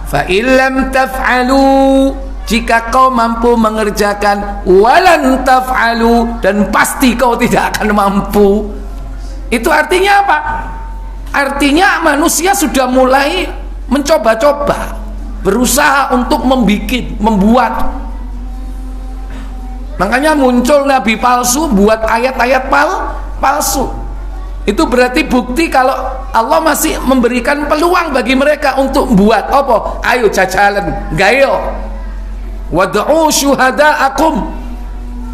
Fa illam taf'alu, jika kau mampu mengerjakan, walan taf'alu, dan pasti kau tidak akan mampu. Itu artinya apa? Artinya manusia sudah mulai mencoba-coba, berusaha untuk membuat. Makanya muncul nabi palsu, buat ayat-ayat palsu. Itu berarti bukti kalau Allah masih memberikan peluang bagi mereka untuk buat apa? Ayo jajalan, gayo. Wad'u syuhada'akum,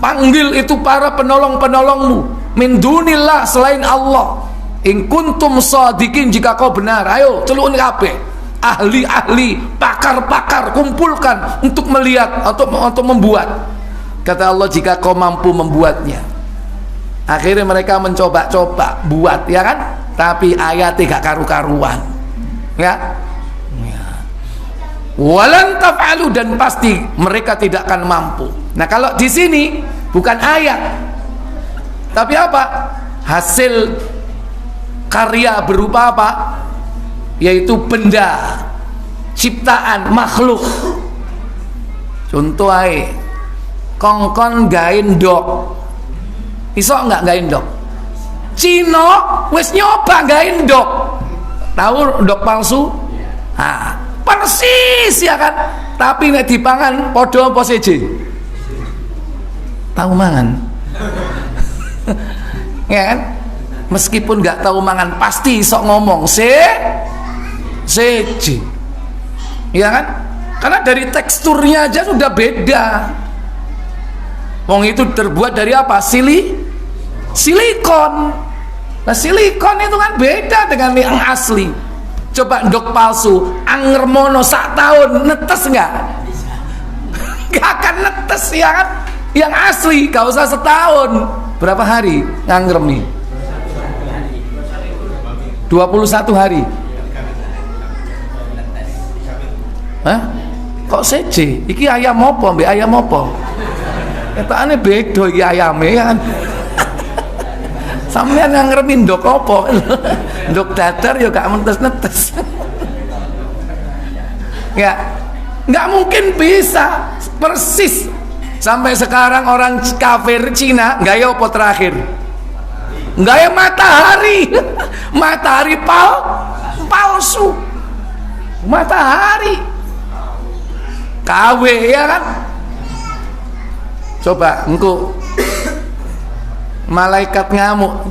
panggil itu para penolong-penolongmu min dunillah, selain Allah. In kuntum shadiqin, jika kau benar. Ayo celuk kabeh, ahli-ahli, pakar-pakar, kumpulkan untuk melihat, untuk membuat. Kata Allah, jika kau mampu membuatnya. Akhirnya mereka mencoba-coba buat, ya kan? Tapi ayatnya gak karu-karuan, ya. Walan taf'alu, dan pasti mereka tidak akan mampu. Nah, kalau di sini bukan ayat, tapi apa? Hasil karya berupa apa? Yaitu benda, ciptaan, makhluk. Contoh ae, kongkon gawe ndok. Iso enggak gawe ndok? Cina wis nyoba gawe ndok. Tahu ndok palsu? Ah, persis ya kan? Tapi nek dipangan padha apa seje? Tahu mangan. Ya kan? Meskipun nggak tahu mangan pasti iso ngomong seje. Ya kan? Karena dari teksturnya aja sudah beda. Wong itu terbuat dari apa? Silikon. Nah, silikon itu kan beda dengan yang asli. Coba ndok palsu, angermono sak tahun netes nggak? Nggak akan netes, ya kan? Yang asli gak usah setahun. Berapa hari ngangrem nih? 21 hari. Hah? Kok seje? Iki ayam apa mbek ayam apa? Ketane beda iki ayame, ya kan? Sampeyan ngangremi ndok apa? Ndok datar ya gak netes-netes. Ya, nggak mungkin bisa persis. Sampai sekarang orang kafir Cina gaya apa terakhir? Gaya matahari. Matahari palsu. Matahari KW, ya kan? Coba engko malaikat ngamuk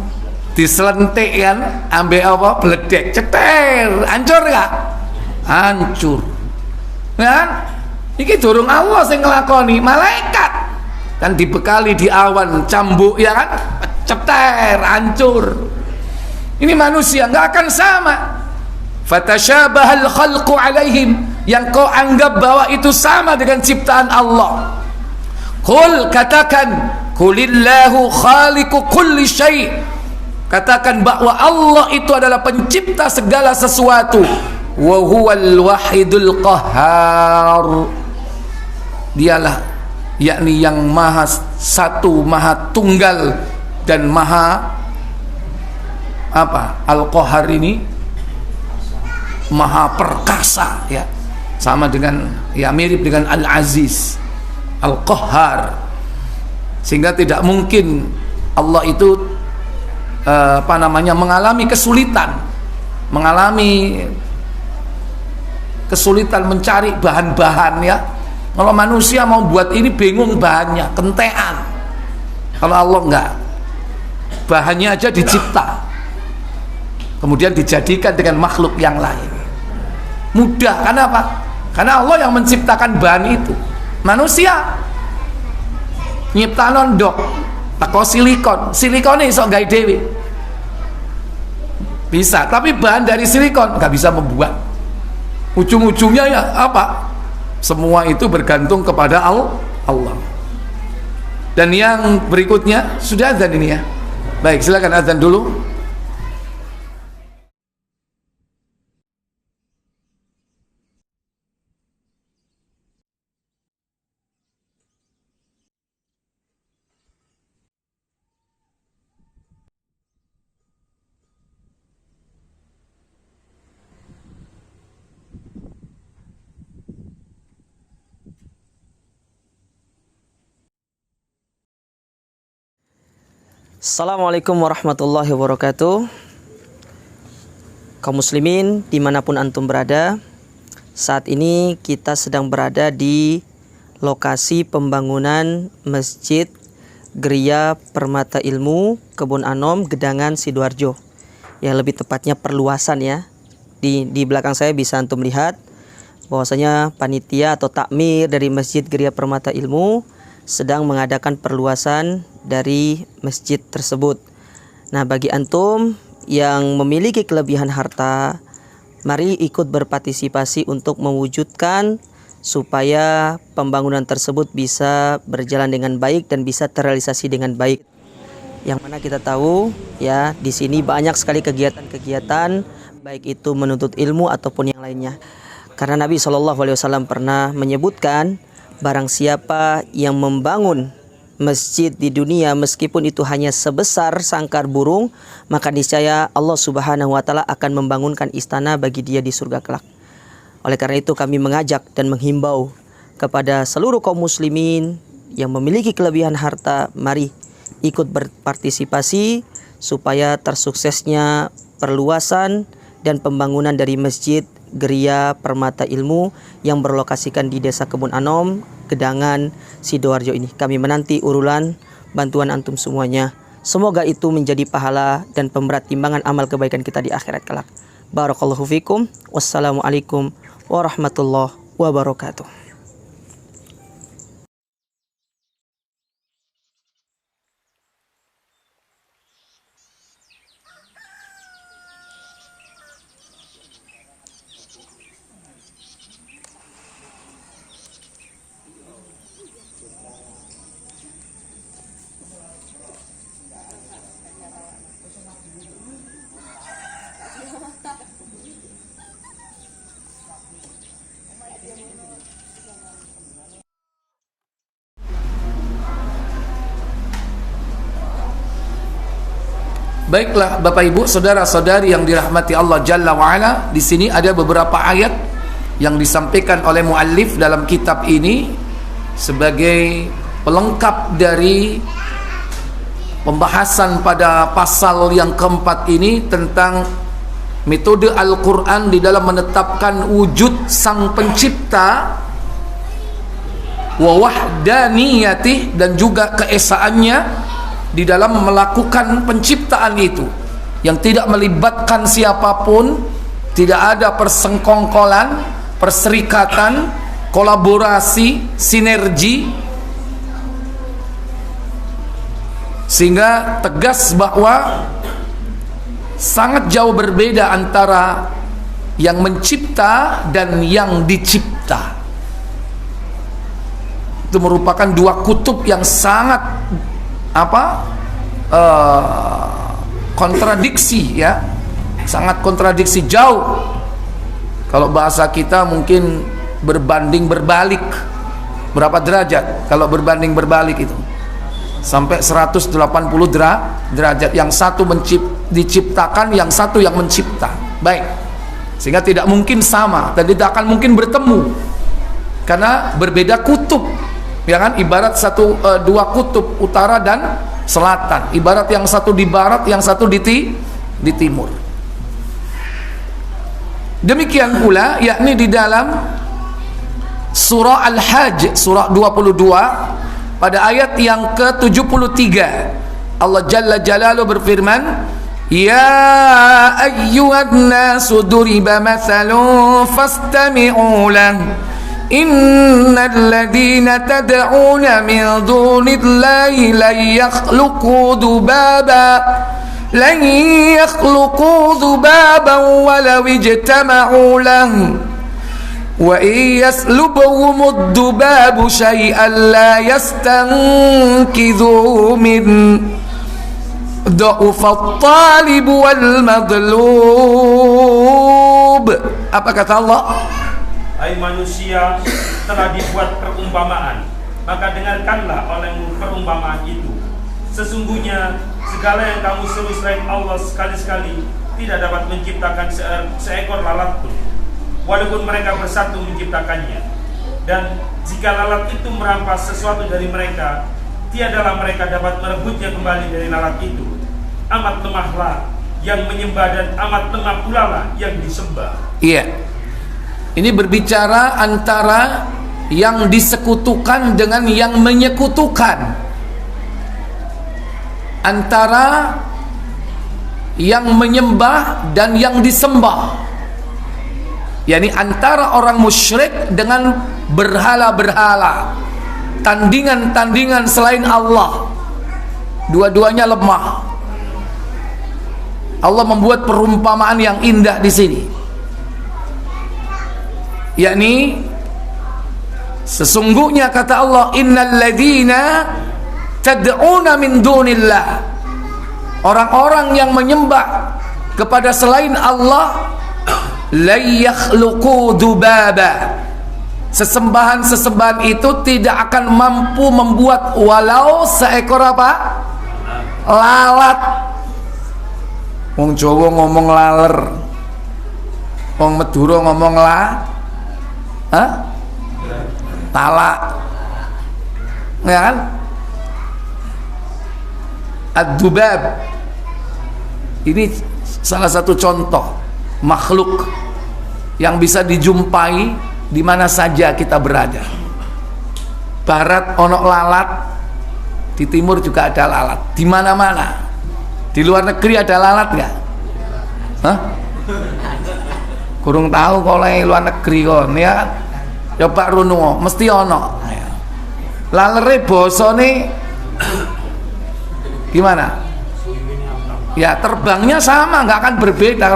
diselentik kan, ambek apa? Bledek, ceter, hancur gak? Hancur. Kan? Iki durung Allah sing nglakoni, malaikat kan dibekali di awan cambuk, ya kan? Ceter, hancur. Ini manusia nggak akan sama. Fatasyabahal khalqu alaihim, yang kau anggap bahwa itu sama dengan ciptaan Allah. Qul, katakan, qulillahu khaliqu kulli syai'. Katakan bahwa Allah itu adalah pencipta segala sesuatu. Wa huwal wahidul qahhar. Dialah, yakni yang maha satu, maha tunggal, dan maha apa? Al-Qahhar ini maha perkasa, ya. Sama dengan, ya mirip dengan Al-Aziz, Al-Qahhar. Sehingga tidak mungkin Allah itu mengalami kesulitan mencari bahan-bahan, ya. Kalau manusia mau buat ini bingung bahannya, kentean. Kalau Allah enggak, bahannya aja dicipta, kemudian dijadikan dengan makhluk yang lain. Mudah, kenapa? Karena Allah yang menciptakan bahan itu. Manusia nyiptanon ndok, teko silikon iso gawe dhewe. Bisa, tapi bahan dari silikon nggak bisa membuat. Ujung-ujungnya ya apa? Semua itu bergantung kepada Allah. Dan yang berikutnya sudah azan ini, ya. Baik, silakan azan dulu. Assalamualaikum warahmatullahi wabarakatuh. Kaum muslimin dimanapun antum berada, saat ini kita sedang berada di lokasi pembangunan Masjid Geria Permata Ilmu Kebun Anom Gedangan Sidoarjo, yang lebih tepatnya perluasan, ya. Di belakang saya bisa antum lihat bahwasanya panitia atau takmir dari Masjid Geria Permata Ilmu sedang mengadakan perluasan dari masjid tersebut. Nah, bagi antum yang memiliki kelebihan harta, mari ikut berpartisipasi untuk mewujudkan supaya pembangunan tersebut bisa berjalan dengan baik dan bisa terrealisasi dengan baik. Yang mana kita tahu ya, di sini banyak sekali kegiatan-kegiatan baik itu menuntut ilmu ataupun yang lainnya. Karena Nabi SAW pernah menyebutkan, barang siapa yang membangun masjid di dunia meskipun itu hanya sebesar sangkar burung, maka niscaya Allah Subhanahu wa taala akan membangunkan istana bagi dia di surga kelak. Oleh karena itu kami mengajak dan menghimbau kepada seluruh kaum muslimin yang memiliki kelebihan harta, mari ikut berpartisipasi supaya tersuksesnya perluasan dan pembangunan dari Masjid Geria Permata Ilmu yang berlokasikan di Desa Kebun Anom, Gedangan, Sidoarjo ini. Kami menanti urulan bantuan antum semuanya. Semoga itu menjadi pahala dan pemberat timbangan amal kebaikan kita di akhirat kelak. Barakallahu fikum. Wassalamualaikum warahmatullahi wabarakatuh. Baiklah Bapak Ibu, saudara-saudari yang dirahmati Allah Jalla wa Ala, di sini ada beberapa ayat yang disampaikan oleh muallif dalam kitab ini sebagai pelengkap dari pembahasan pada pasal yang keempat ini tentang metode Al-Quran di dalam menetapkan wujud Sang Pencipta wa wahdaniyatih, dan juga keesaannya di dalam melakukan penciptaan itu yang tidak melibatkan siapapun, tidak ada persengkongkolan, perserikatan, kolaborasi, sinergi, sehingga tegas bahwa sangat jauh berbeda antara yang mencipta dan yang dicipta. Itu merupakan dua kutub yang sangat kontradiksi, ya, sangat kontradiksi, jauh. Kalau bahasa kita mungkin berbanding berbalik. Berapa derajat kalau berbanding berbalik itu? Sampai 180 derajat. Yang satu diciptakan, yang satu yang mencipta. Baik, sehingga tidak mungkin sama dan tidak akan mungkin bertemu karena berbeda kutub, ya kan? Ibarat dua kutub, utara dan selatan. Ibarat yang satu di barat, yang satu di timur. Demikian pula yakni di dalam surah Al-Hajj, surah 22 pada ayat yang ke-73, Allah Jalla Jalaluhu berfirman, Ya ayyuhan nasu duriba mathalun fastami'u lahu Innal ladhina tad'una min dunillahi lan yakhluqu dhubaban walau ijtama'u lahu wa in yaslubhumud dhubabu shay'an la yastankidhu min dha'ufat talib wal madlub. Apa kata Allah? Hai manusia, telah dibuat perumpamaan, maka dengarkanlah olehmu perumpamaan itu. Sesungguhnya segala yang kamu seru selain Allah sekali-sekali tidak dapat menciptakan seekor lalat pun, walaupun mereka bersatu menciptakannya. Dan jika lalat itu merampas sesuatu dari mereka, tiadalah mereka dapat merebutnya kembali dari lalat itu. Amat lemahlah yang menyembah dan amat lemah pula lah yang disembah. Iya. Ini berbicara antara yang disekutukan dengan yang menyekutukan, antara yang menyembah dan yang disembah. yakni antara orang musyrik dengan berhala-berhala, tandingan-tandingan selain Allah. Dua-duanya lemah. Allah membuat perumpamaan yang indah di sini, yakni sesungguhnya kata Allah, innal ladzina tad'una min dunillah, orang-orang yang menyembah kepada selain Allah, la yakhluqu dubaba, sesembahan-sesembahan itu tidak akan mampu membuat walau seekor apa? Lalat. Wong Jawa ngomong laler, wong Madura ngomong talak, ya kan? Ad-dubab ini salah satu contoh makhluk yang bisa dijumpai di mana saja kita berada. Barat ono lalat, di timur juga ada lalat, di mana-mana. Di luar negeri ada lalat nggak? Hah? Kurang tahu kalau yang luar negeri kon ya. Coba runungo, mesti ono. Lalere bosone gimana? Ya terbangnya sama, nggak akan berbeda.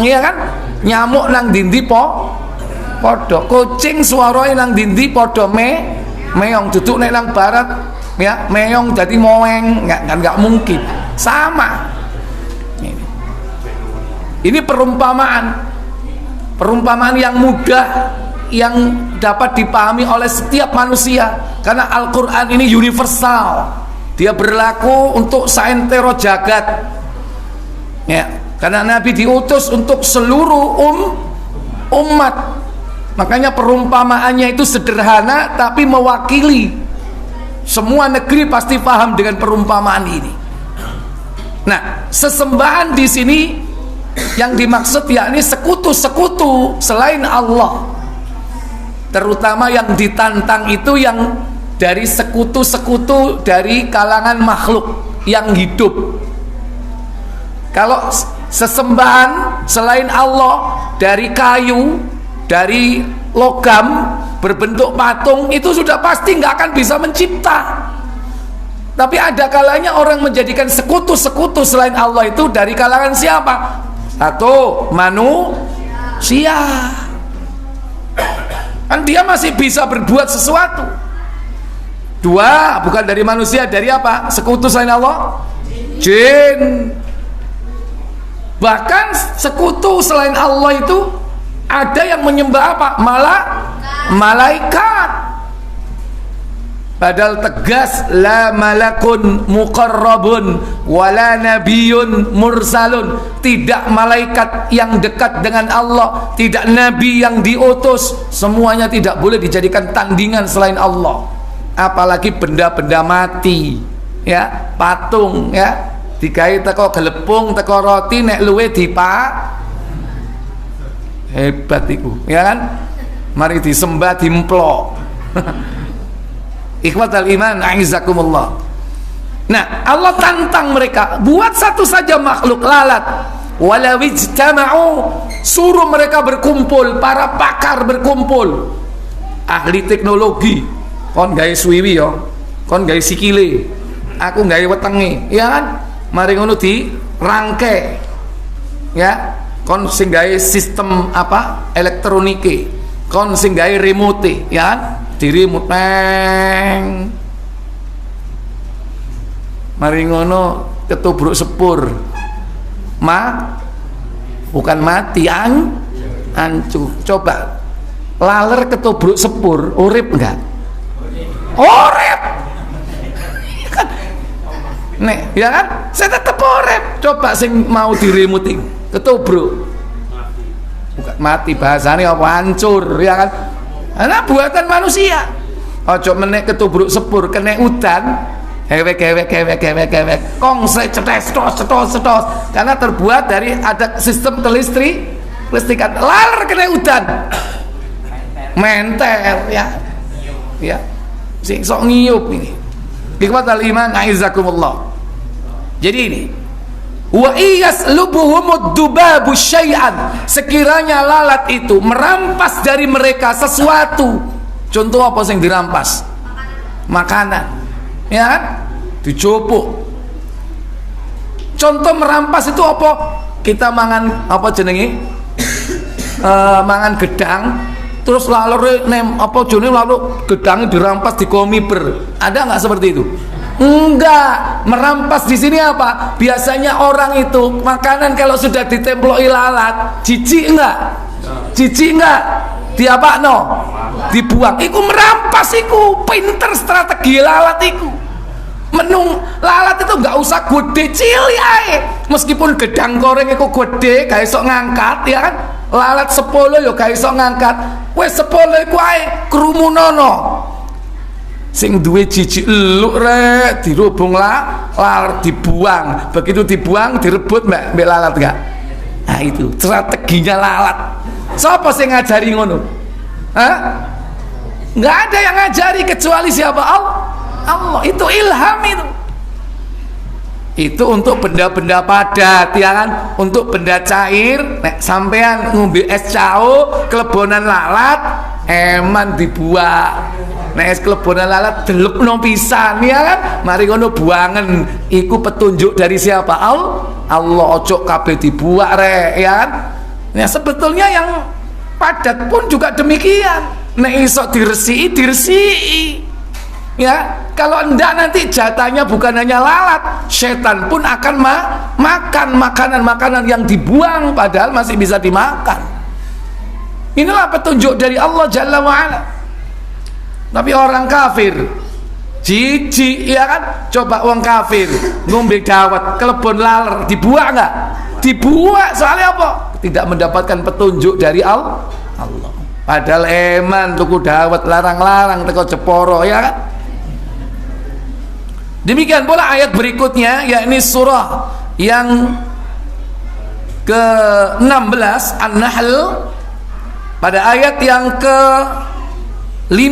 Ya kan? Nyamuk nang dindi podo, kucing suaranya nang dindi podo meong, duduk nang barat ya meong jadi moeng, nggak mungkin sama. Ini perumpamaan yang mudah yang dapat dipahami oleh setiap manusia, karena Al-Quran ini universal, dia berlaku untuk saentero jagat ya, karena Nabi diutus untuk seluruh umat. Makanya perumpamaannya itu sederhana tapi mewakili semua negeri, pasti paham dengan perumpamaan ini. Nah, sesembahan di sini yang dimaksud yakni sekutu-sekutu selain Allah, terutama yang ditantang itu yang dari sekutu-sekutu dari kalangan makhluk yang hidup. Kalau sesembahan selain Allah dari kayu, dari logam berbentuk patung, itu sudah pasti nggak akan bisa mencipta. Tapi ada kalanya orang menjadikan sekutu-sekutu selain Allah itu dari kalangan siapa? Satu, manusia. Kan dia masih bisa berbuat sesuatu. Dua, bukan dari manusia, dari apa? Sekutu selain Allah? Jin. Bahkan sekutu selain Allah itu ada yang menyembah apa? Malaikat. Padahal tegas, la malakun muqarrabun wala nabiyyun mursalun. Tidak malaikat yang dekat dengan Allah, tidak nabi yang diutus, semuanya tidak boleh dijadikan tandingan selain Allah. Apalagi benda-benda mati ya, patung ya, digawe teko gelepung, teko roti, nek luwe hebat iku ya kan, mari disembah dimplok. Ikhwatal iman a'izzakumullah. Nah, Allah tantang mereka, buat satu saja makhluk lalat, walau ijtama'u, suruh mereka berkumpul, para pakar berkumpul, ahli teknologi, kon gawe suwiwi yo, kon gawe sikile, aku gawe wetenge ya kan, mari ngono dirangke ya, kon sing gawe sistem apa elektronike, kon sing gawe remote ya kan, di remote neng mari ngono ketubruk sepur bukan mati ancu. Coba laler ketubruk sepur urip enggak? Urip kan nek ya kan, saya tetep urip. Coba sing mau diremuting ketubruk bukan mati, bahasanya apa? Hancur ya kan. Karena buatan manusia. Ojo menek ketubruk sepur kena udan, hewek kongslet cetos, karena terbuat dari ada sistem kelistrikan. Laler kena udan mentel ya sing sok ngiyup ini. Ikhwatal iman a'izzakumullah. Jadi ini Wa iyaslubuhumud dubabu syai'an, sekiranya lalat itu merampas dari mereka sesuatu. Contoh apa yang dirampas? Makanan, ya kan? Dicopuk. Contoh merampas itu apa? Kita mangan apa jenenge? Mangan gedang, terus lalu lalu gedangnya dirampas di komiber. Ada nggak seperti itu? Enggak. Merampas di sini apa? Biasanya orang itu makanan kalau sudah ditemploki lalat, jijik enggak? Jijik enggak? Diapakno? Dibuang. Iku merampas, iku pinter strategi lalat iku. Menung lalat itu enggak usah gede, cilik ae. Meskipun gedang goreng iku gede, gak iso ngangkat, ya kan? Lalat 10 yo gak iso ngangkat. Wes 10 iku ae krumunono. Sing duwe jijik eluk rek dirubung lalat dibuang. Begitu dibuang direbut mbak lalat enggak? Nah itu strateginya lalat. Siapa sing ngajari ngono? Hah? Enggak ada yang ngajari kecuali siapa? Allah. Itu ilham itu. Itu untuk benda-benda padat, ya kan? Untuk benda cair, nek sampean ngombe es cao, kelebonan lalat, eman dibuang. Nek es kelebonan lalat delepno pisan, ya kan? Mari ngono buangen. Iku petunjuk dari siapa? Allah. Ojo kabeh dibuak rek, ya kan? Ya sebetulnya yang padat pun juga demikian. Nek iso diresiki. Ya, kalau enggak nanti jatahnya bukan hanya lalat, setan pun akan makan makanan-makanan yang dibuang padahal masih bisa dimakan. Inilah petunjuk dari Allah Jalla wa'ala. Tapi orang kafir jijik, ya kan? Coba orang kafir ngombe dawet kelebon laler, dibuang enggak? Dibuang. Soalnya apa? Tidak mendapatkan petunjuk dari Allah. Padahal eman tuku dawet larang-larang teko Jeporo, ya kan? Demikian pula ayat berikutnya, yakni surah yang ke-16 An-Nahl, pada ayat yang ke-5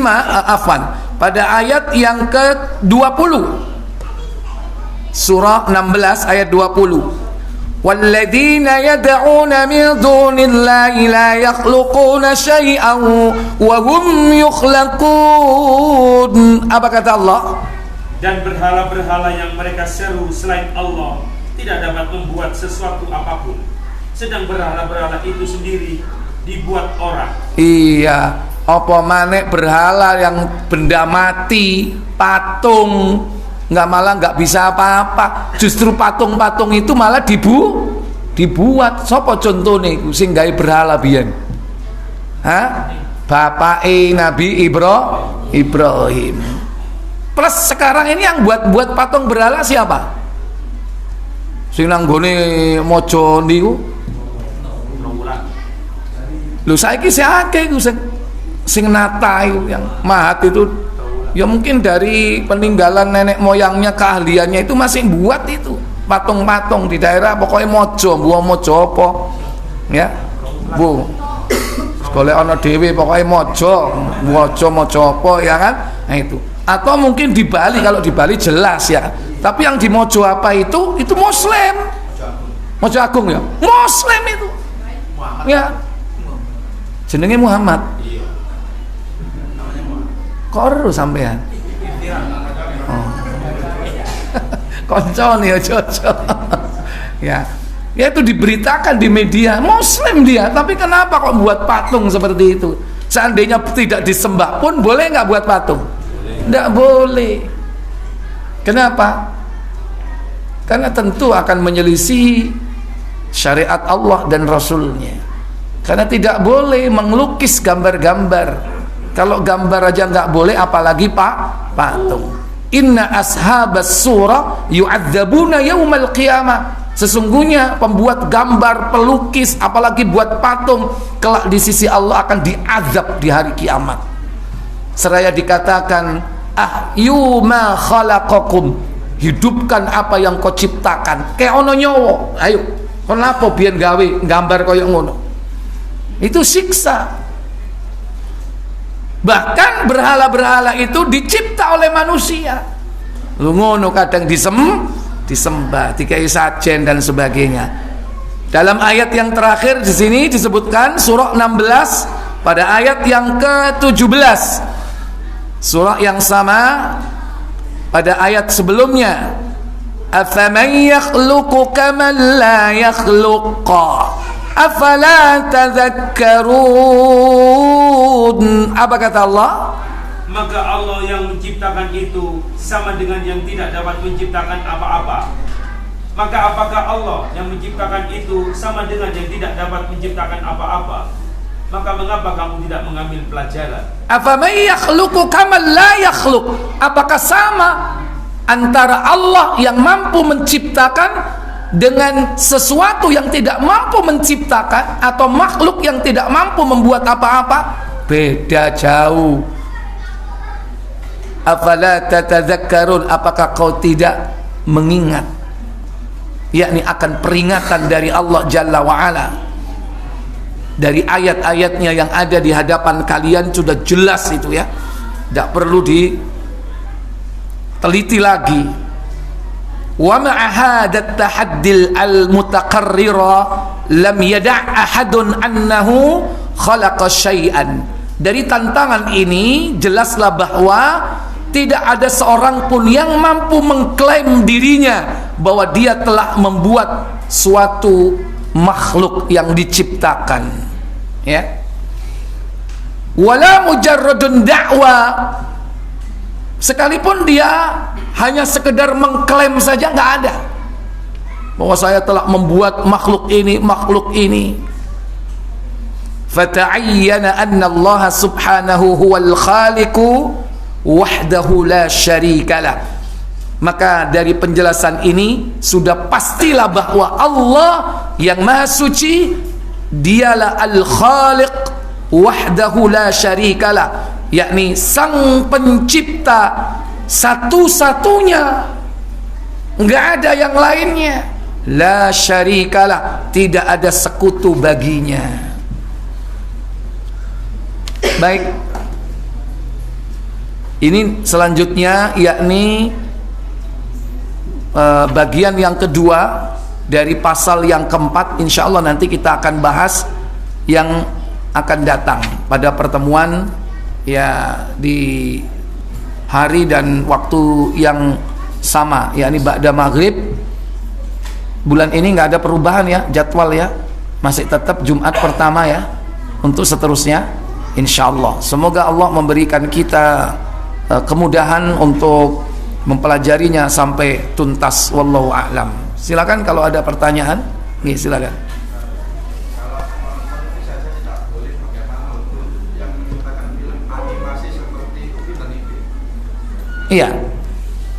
pada ayat yang ke-20, surah 16 ayat 20. Walladzina yad'una min dunillahi la yakhluquna syai'an wa hum yukhlaqun. Apa kata Allah? Dan berhala-berhala yang mereka seru selain Allah tidak dapat membuat sesuatu apapun, sedang berhala-berhala itu sendiri dibuat orang. Iya, apa manek berhala yang benda mati, patung, nggak bisa apa-apa. Justru patung-patung itu malah dibuat. Sopo contohnya sing gawe berhala biyen? Hah? Bapake Nabi Ibrahim. Plus sekarang ini yang buat patung berhala siapa? Sing nanggone mojo niku. Lho saiki akeh iku sing nata iku yang mahat itu. Ya mungkin dari peninggalan nenek moyangnya, keahliannya itu masih buat itu patung-patung di daerah pokoknya mojo, buah mojo apa? Ya. Bu. Golek ana dhewe pokoknya mojo apa, ya kan? Nah itu. Atau mungkin di Bali, kalau di Bali jelas ya. Tapi yang di Mojo apa itu Muslim. Mojo Agung ya. Muslim itu. Ya. Jenenge Muhammad. Kok sampean? Oh. Koncone ya cocok. Ya. Ya itu diberitakan di media, Muslim dia, tapi kenapa kok buat patung seperti itu? Seandainya tidak disembah pun boleh nggak buat patung? Tidak boleh. Kenapa? Karena tentu akan menyelisih syariat Allah dan Rasulnya. Karena tidak boleh mengelukis gambar-gambar. Kalau gambar aja nggak boleh, apalagi patung. Inna ashabas surah yu'adzabuna yaumal qiyamah. Sesungguhnya pembuat gambar, pelukis, apalagi buat patung, kelak di sisi Allah akan diazab di hari kiamat. Seraya dikatakan, ahyuma khalaqakum, hidupkan apa yang kau ciptakan. Kayak ono nyowo, ayo kenapa biyen gawe gambar koyo ngono? Itu siksa. Bahkan berhala-berhala itu dicipta oleh manusia. Lu ngono kadang disembah, dikai sajen dan sebagainya. Dalam ayat yang terakhir di sini disebutkan surah 16 pada ayat yang ke-17. Surah yang sama pada ayat sebelumnya. Afaman yakhluqu kaman la yakhluq afala tadhakkarun. Apa kata Allah? Maka Allah yang menciptakan itu sama dengan yang tidak dapat menciptakan apa-apa. Maka apakah Allah yang menciptakan itu sama dengan yang tidak dapat menciptakan apa-apa? Maka mengapa kamu tidak mengambil pelajaran? Afaman yakhluqu kaman la yakhluq. Apakah sama antara Allah yang mampu menciptakan dengan sesuatu yang tidak mampu menciptakan, atau makhluk yang tidak mampu membuat apa-apa? Beda jauh. Afala tatadzakkarun, apakah kau tidak mengingat, yakni akan peringatan dari Allah Jalla wa'ala. Dari ayat-ayatnya yang ada di hadapan kalian sudah jelas itu ya, tidak perlu diteliti lagi. Wa ma'a hadat tahaddil al-mutaqarrira lam yada' ahadun annahu khalaqa syai'an. Dari tantangan ini jelaslah bahwa tidak ada seorang pun yang mampu mengklaim dirinya bahwa dia telah membuat suatu makhluk yang diciptakan, ya. Wala mujarradun da'wa, sekalipun dia hanya sekedar mengklaim saja, nggak ada bahwa saya telah membuat makhluk ini, makhluk ini. Fata'ayyana anna Allah subhanahu huwal khaliqu wahdahu la syarikalah. Maka dari penjelasan ini sudah pastilah bahwa Allah yang maha suci, dialah al-khaliq wahdahu la syarikalah, yakni sang pencipta satu-satunya, enggak ada yang lainnya. La syarikalah, tidak ada sekutu baginya. Baik, ini selanjutnya yakni bagian yang kedua dari pasal yang keempat. Insya Allah nanti kita akan bahas yang akan datang pada pertemuan ya di hari dan waktu yang sama, yakni ba'da maghrib. Bulan ini nggak ada perubahan ya jadwal ya, masih tetap Jumat pertama ya untuk seterusnya insya Allah. Semoga Allah memberikan kita kemudahan untuk mempelajarinya sampai tuntas. Wallahu a'lam. Silakan kalau ada pertanyaan. Nih, silakan. Iya.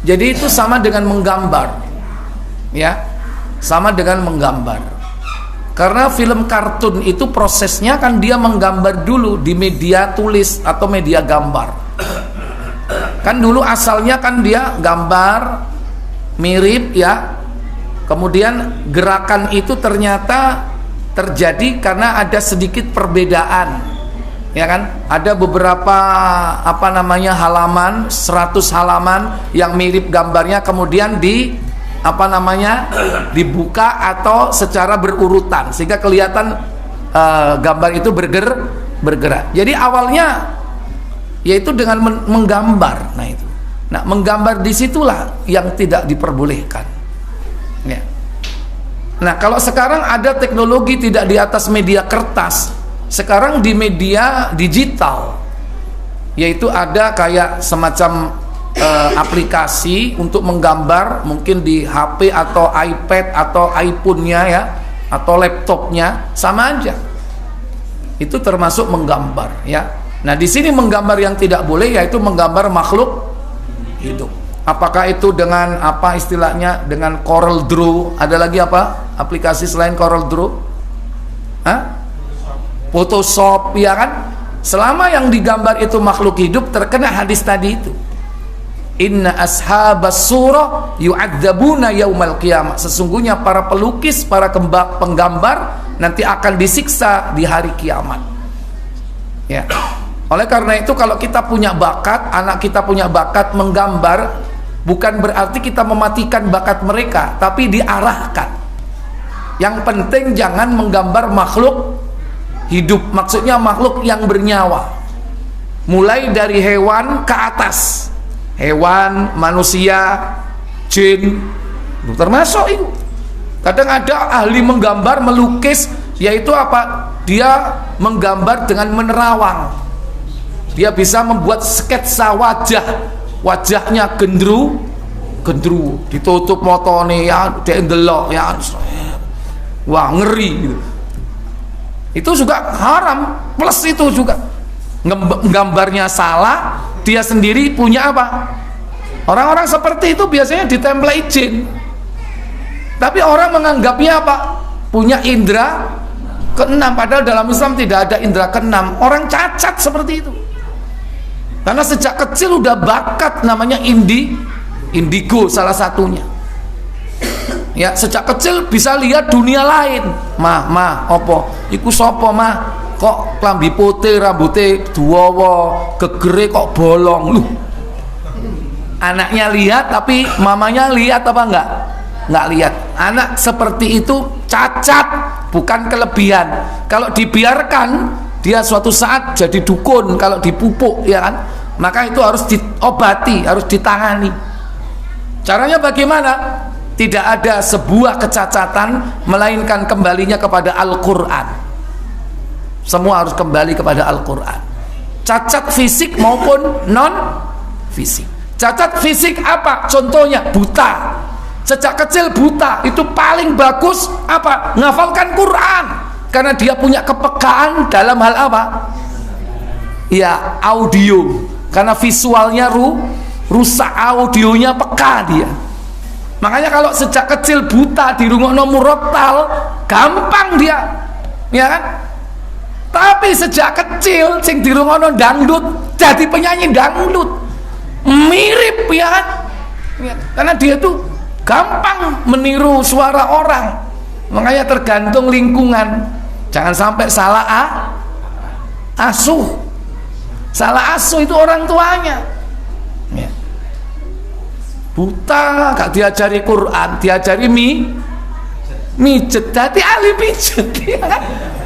Jadi itu sama dengan menggambar. Ya. Sama dengan menggambar. Karena film kartun itu prosesnya kan dia menggambar dulu di media tulis atau media gambar. Kan dulu asalnya kan dia gambar mirip ya, kemudian gerakan itu ternyata terjadi karena ada sedikit perbedaan, ya kan? Ada beberapa apa namanya halaman, 100 halaman yang mirip gambarnya, kemudian di apa namanya dibuka atau secara berurutan sehingga kelihatan gambar itu bergerak. Jadi awalnya yaitu dengan menggambar. Nah, menggambar disitulah yang tidak diperbolehkan. Ya. Nah, kalau sekarang ada teknologi tidak di atas media kertas, sekarang di media digital, yaitu ada kayak semacam aplikasi untuk menggambar, mungkin di HP atau iPad atau iPhone-nya ya, atau laptopnya, sama aja. Itu termasuk menggambar, ya. Nah, di sini menggambar yang tidak boleh yaitu menggambar makhluk hidup. Apakah itu dengan apa istilahnya? Dengan Corel Draw? Ada lagi apa? Aplikasi selain Corel Draw? Hah? Photoshop, ya kan? Selama yang digambar itu makhluk hidup, terkena hadis tadi itu. Inna ashabas surah yu'adzabuna yaumal qiyamah. Sesungguhnya para pelukis, para penggambar nanti akan disiksa di hari kiamat. Ya. Oleh karena itu kalau kita punya bakat, anak kita punya bakat menggambar, Bukan berarti kita mematikan bakat mereka, tapi diarahkan. Yang penting jangan menggambar makhluk hidup, maksudnya makhluk yang bernyawa, mulai dari hewan ke atas, hewan, manusia, jin, termasuk itu. Kadang ada ahli menggambar, melukis, yaitu apa? Dia menggambar dengan menerawang. Dia bisa membuat sketsa wajahnya gendru, ditutup motone ya, dendelok ya, wah ngeri gitu. Itu juga haram. Plus itu juga gambarnya salah, dia sendiri punya apa? Orang-orang seperti itu biasanya ditempelai jin. Tapi orang menganggapnya apa? Punya indera keenam, padahal dalam Islam tidak ada indera keenam. Orang cacat seperti itu. Karena sejak kecil udah bakat namanya indigo salah satunya. Ya, sejak kecil bisa lihat dunia lain. Opo? Iku sopo kok klambi putih, rambutnya duwawa, gegere kok bolong. Anaknya lihat tapi mamanya lihat apa enggak? Enggak lihat. Anak seperti itu cacat, bukan kelebihan. Kalau dibiarkan, dia suatu saat jadi dukun kalau dipupuk, ya kan? Maka itu harus diobati, harus ditangani. Caranya bagaimana? Tidak ada sebuah kecacatan melainkan kembalinya kepada Al-Quran. Semua harus kembali kepada Al-Quran. Cacat fisik maupun non fisik. Cacat fisik apa? Contohnya buta. Sejak kecil buta, itu paling bagus apa? Ngafalkan Quran. Karena dia punya kepekaan dalam hal apa? Ya, audio. Karena visualnya rusak, audionya peka dia. Makanya kalau sejak kecil buta dirungokno murattal, gampang dia, ya kan? Tapi sejak kecil sing dirungokno dangdut jadi penyanyi dangdut, mirip, ya kan? Ya, karena dia tuh gampang meniru suara orang. Makanya tergantung lingkungan. Jangan sampai salah asuh. Salah asuh itu orang tuanya. Ya. Buta, gak diajari Quran, diajari mijet, jadi ahli pijet, ya kan?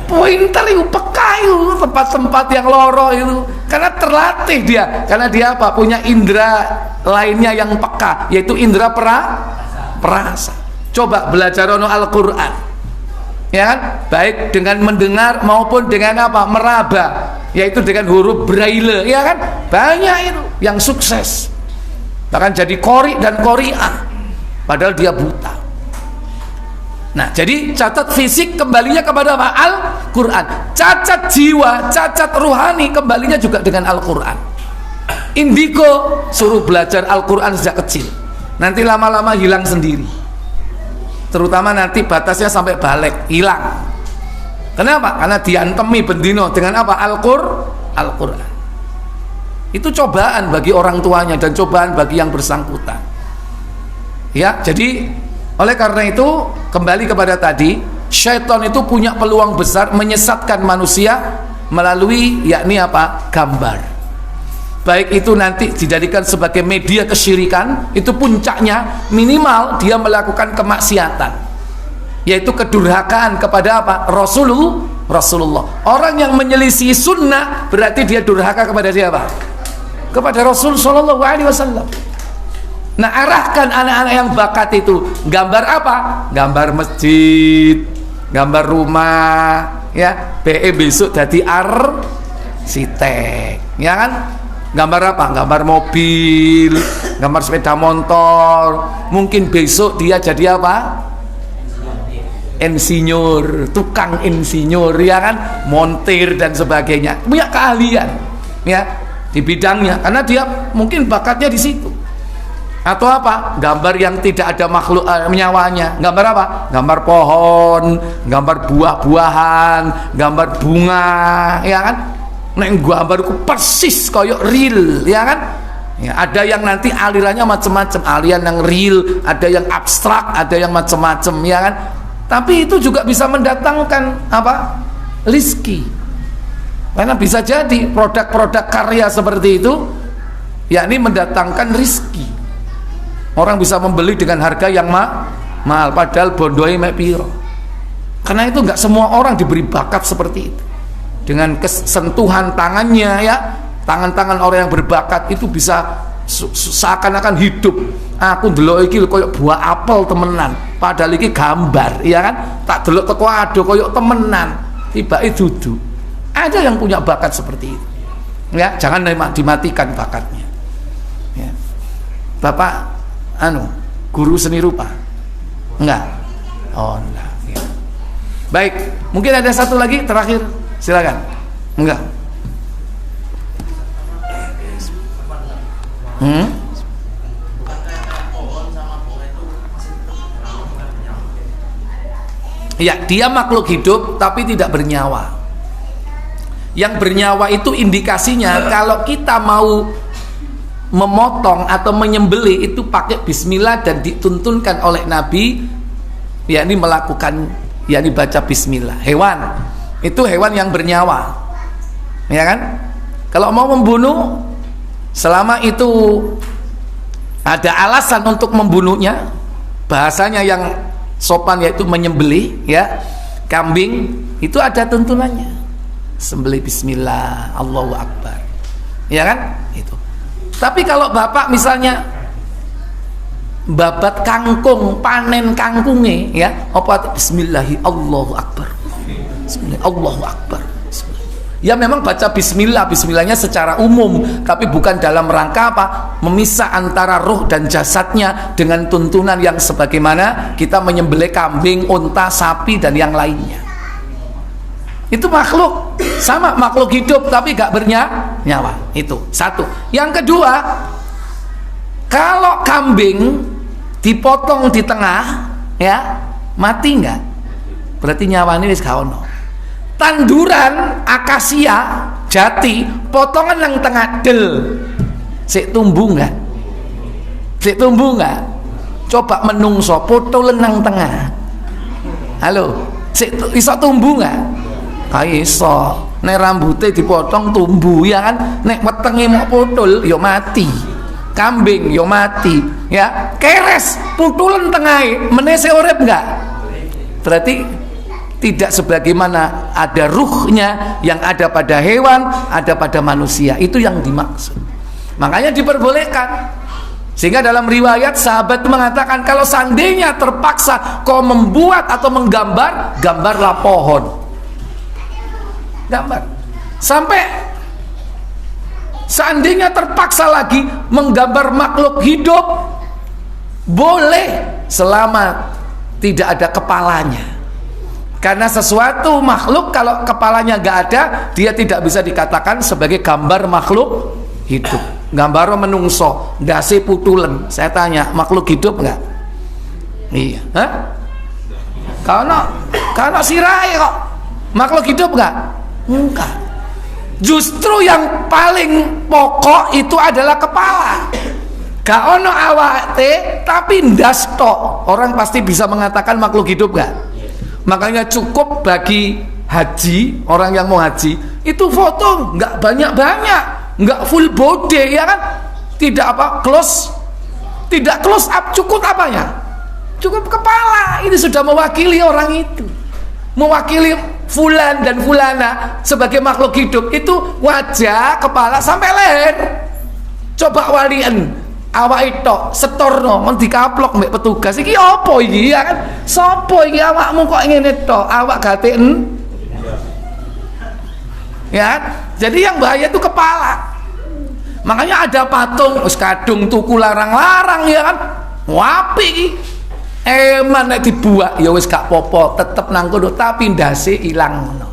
Pointer itu, peka itu, tempat-tempat yang loro itu, karena terlatih dia, karena dia apa? Punya indera lainnya yang peka, yaitu indera perasa. Coba belajar Al-Quran, ya kan? Baik dengan mendengar maupun dengan apa? Meraba, yaitu dengan huruf braille, ya kan? Banyak itu yang sukses. Bahkan jadi qori dan qori'ah padahal dia buta. Nah, jadi cacat fisik kembalinya kepada apa? Al-Quran. Cacat jiwa, cacat ruhani kembalinya juga dengan Al-Quran. Indigo suruh belajar Al-Quran sejak kecil, nanti lama-lama hilang sendiri. Terutama nanti batasnya sampai balik, hilang. Kenapa? Karena diantemi bendino dengan apa? Al-Quran. Itu cobaan bagi orang tuanya dan cobaan bagi yang bersangkutan. Ya, jadi oleh karena itu kembali kepada tadi, syaitan itu punya peluang besar menyesatkan manusia melalui yakni apa? Gambar. Baik itu nanti dijadikan sebagai media kesyirikan, itu puncaknya minimal dia melakukan kemaksiatan, yaitu kedurhakaan kepada apa? Rasulullah. Orang yang menyelisih sunnah berarti dia durhaka kepada siapa? Kepada Rasul Shallallahu Alaihi Wasallam. Nah, arahkan anak-anak yang bakat itu gambar apa? Gambar masjid, gambar rumah, ya. Besok jadi arsitek, ya kan? Gambar apa? Gambar mobil, gambar sepeda motor. Mungkin besok dia jadi apa? Insinyur, tukang insinyur, ya kan? Montir dan sebagainya. Punya keahlian, ya, di bidangnya, karena dia mungkin bakatnya di situ. Atau apa? Gambar yang tidak ada makhluk nyawanya. Gambar apa? Gambar pohon, gambar buah-buahan, gambar bunga, ya kan? Nek gambarku persis koyok real, ya kan? Ya, ada yang nanti alirannya macam-macam, aliran yang real, ada yang abstrak, ada yang macam-macam, ya kan? Tapi itu juga bisa mendatangkan apa? Rizki. Karena bisa jadi produk-produk karya seperti itu yakni mendatangkan rizki. Orang bisa membeli dengan harga yang mahal, padahal bondoe mek piro. Karena itu nggak semua orang diberi bakat seperti itu. Dengan kesentuhan tangannya ya, tangan-tangan orang yang berbakat itu bisa seakan-akan hidup. Aku delok iki koyo buah apel temenan, padahal iki gambar, ya kan? Tak delok teko ado koyo temenan, tiba itu dudu. Ada yang punya bakat seperti itu. Ya, jangan dimatikan bakatnya. Ya. Bapak guru seni rupa? Enggak. Oh, enggak. Ya. Baik, mungkin ada satu lagi terakhir. Silakan. Enggak. Ya, dia makhluk hidup tapi tidak bernyawa. Yang bernyawa itu indikasinya kalau kita mau memotong atau menyembelih itu pakai bismillah dan dituntunkan oleh Nabi, yakni melakukan, yakni baca bismillah. Hewan itu hewan yang bernyawa, ya kan? Kalau mau membunuh, selama itu ada alasan untuk membunuhnya, bahasanya yang sopan yaitu menyembelih, ya, kambing itu ada tuntunannya, sembelih bismillah, Allahu Akbar, ya kan? Itu. Tapi kalau bapak misalnya babat kangkung, panen kangkunge, ya, apa bismillahi Allahu Akbar, bismillah Allahu Akbar, ya memang baca bismillahnya secara umum, tapi bukan dalam rangka apa? Memisah antara roh dan jasadnya dengan tuntunan yang sebagaimana kita menyembelih kambing, unta, sapi dan yang lainnya. Itu makhluk, sama makhluk hidup tapi gak bernyawa. Itu satu. Yang kedua, kalau kambing dipotong di tengah, ya, mati nggak? Berarti nyawanya wis gak ono. Tanduran akasia jati, potongan yang tengah del, sik tumbuh nggak? Sik tumbuh nggak? Coba menungso potolen nang tengah. Halo, sik iso tumbuh nggak? Kayak iso. Nek rambutnya dipotong tumbuh, ya kan? Nek wetenge mau potol, yo mati. Kambing yo mati, ya. Keres putulen tengah, menese urip nggak? Berarti tidak sebagaimana ada ruhnya yang ada pada hewan, ada pada manusia. Itu yang dimaksud. Makanya diperbolehkan. Sehingga dalam riwayat sahabat mengatakan, kalau seandainya terpaksa kau membuat atau menggambar, gambarlah pohon. Gambar. Sampai seandainya terpaksa lagi menggambar makhluk hidup, boleh selama tidak ada kepalanya. Karena sesuatu makhluk kalau kepalanya nggak ada, dia tidak bisa dikatakan sebagai gambar makhluk hidup. Gambar menungso, dasi putulen. Saya tanya, makhluk hidup nggak? Iya. Hah? Karena sirai kok. Makhluk hidup nggak? Enggak. Justru yang paling pokok itu adalah kepala. Gak ono awake tapi ndas tok. Orang pasti bisa mengatakan makhluk hidup gak? Makanya cukup bagi haji, orang yang mau haji itu foto nggak banyak-banyak, nggak full body, ya kan? Tidak apa close, tidak close up, cukup apanya? Cukup kepala. Ini sudah mewakili orang itu, mewakili fulan dan fulana sebagai makhluk hidup. Itu wajah, kepala sampai leher. Coba walian awak itu setorno men dikaplok mbek petugas, iki apa iki, ya kan? Sopo iki awakmu kok ngene tok, awak gaten, ya. Jadi yang bahaya itu kepala. Makanya ada patung wis kadung tuku larang-larang, ya kan? Wapi iki. Eman nek dibuak ya wis gak popo, tetep nang kono tapi ndase ilang ngono.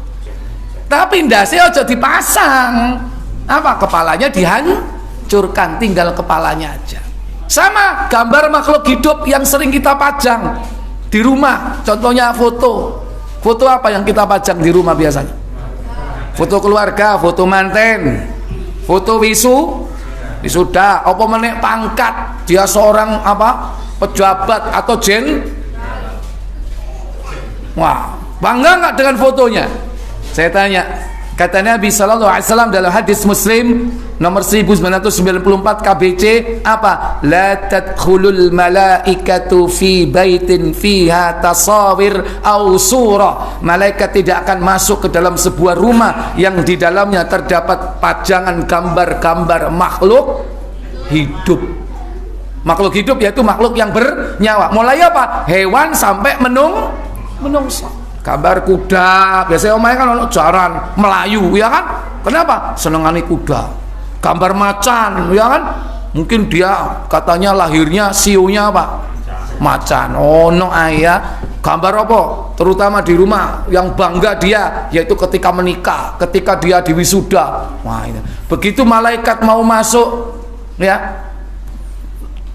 Tapi ndase aja dipasang. Apa? Kepalanya dihancurkan, tinggal kepalanya aja. Sama gambar makhluk hidup yang sering kita pajang di rumah. Contohnya foto. Foto apa yang kita pajang di rumah biasanya? Foto keluarga, foto manten, foto wisuda, apa menek pangkat, dia seorang apa? Pejabat atau wah, bangga nggak dengan fotonya? Saya tanya, kata Nabi Sallallahu Alaihi Wasallam dalam hadis Muslim, nomor 1994 KBC apa? La tadkhulul malaikatu fi baitin fiha tasawir au surah. Malaikat tidak akan masuk ke dalam sebuah rumah yang di dalamnya terdapat pajangan gambar-gambar makhluk hidup. Makhluk hidup yaitu makhluk yang bernyawa. Mulai apa? Hewan sampai menungso. Gambar kuda, biasanya omahnya kan ono jaran Melayu, ya kan? Kenapa? Senengane kuda. Gambar macan, ya kan? Mungkin dia katanya lahirnya sionya apa? Macan. Oh no ayah. Gambar apa? Terutama di rumah yang bangga dia, yaitu ketika menikah, ketika dia diwisuda. Wah, ini. Begitu malaikat mau masuk, ya,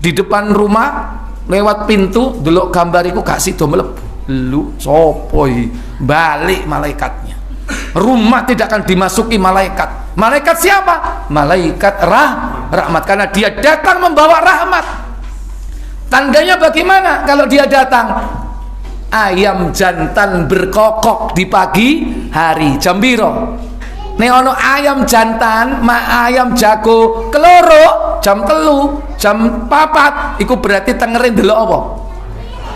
di depan rumah lewat pintu, delok gambar iku gak sida mlebu. Lu sopoi balik malaikatnya. Rumah tidak akan dimasuki malaikat. Malaikat siapa? Malaikat rahmat, karena dia datang membawa rahmat. Tandanya bagaimana kalau dia datang? Ayam jantan berkokok di pagi hari, jam piro? Nek ono ayam jantan, ayam jago keloro jam 3, jam 4, iku berarti tengere delok apa?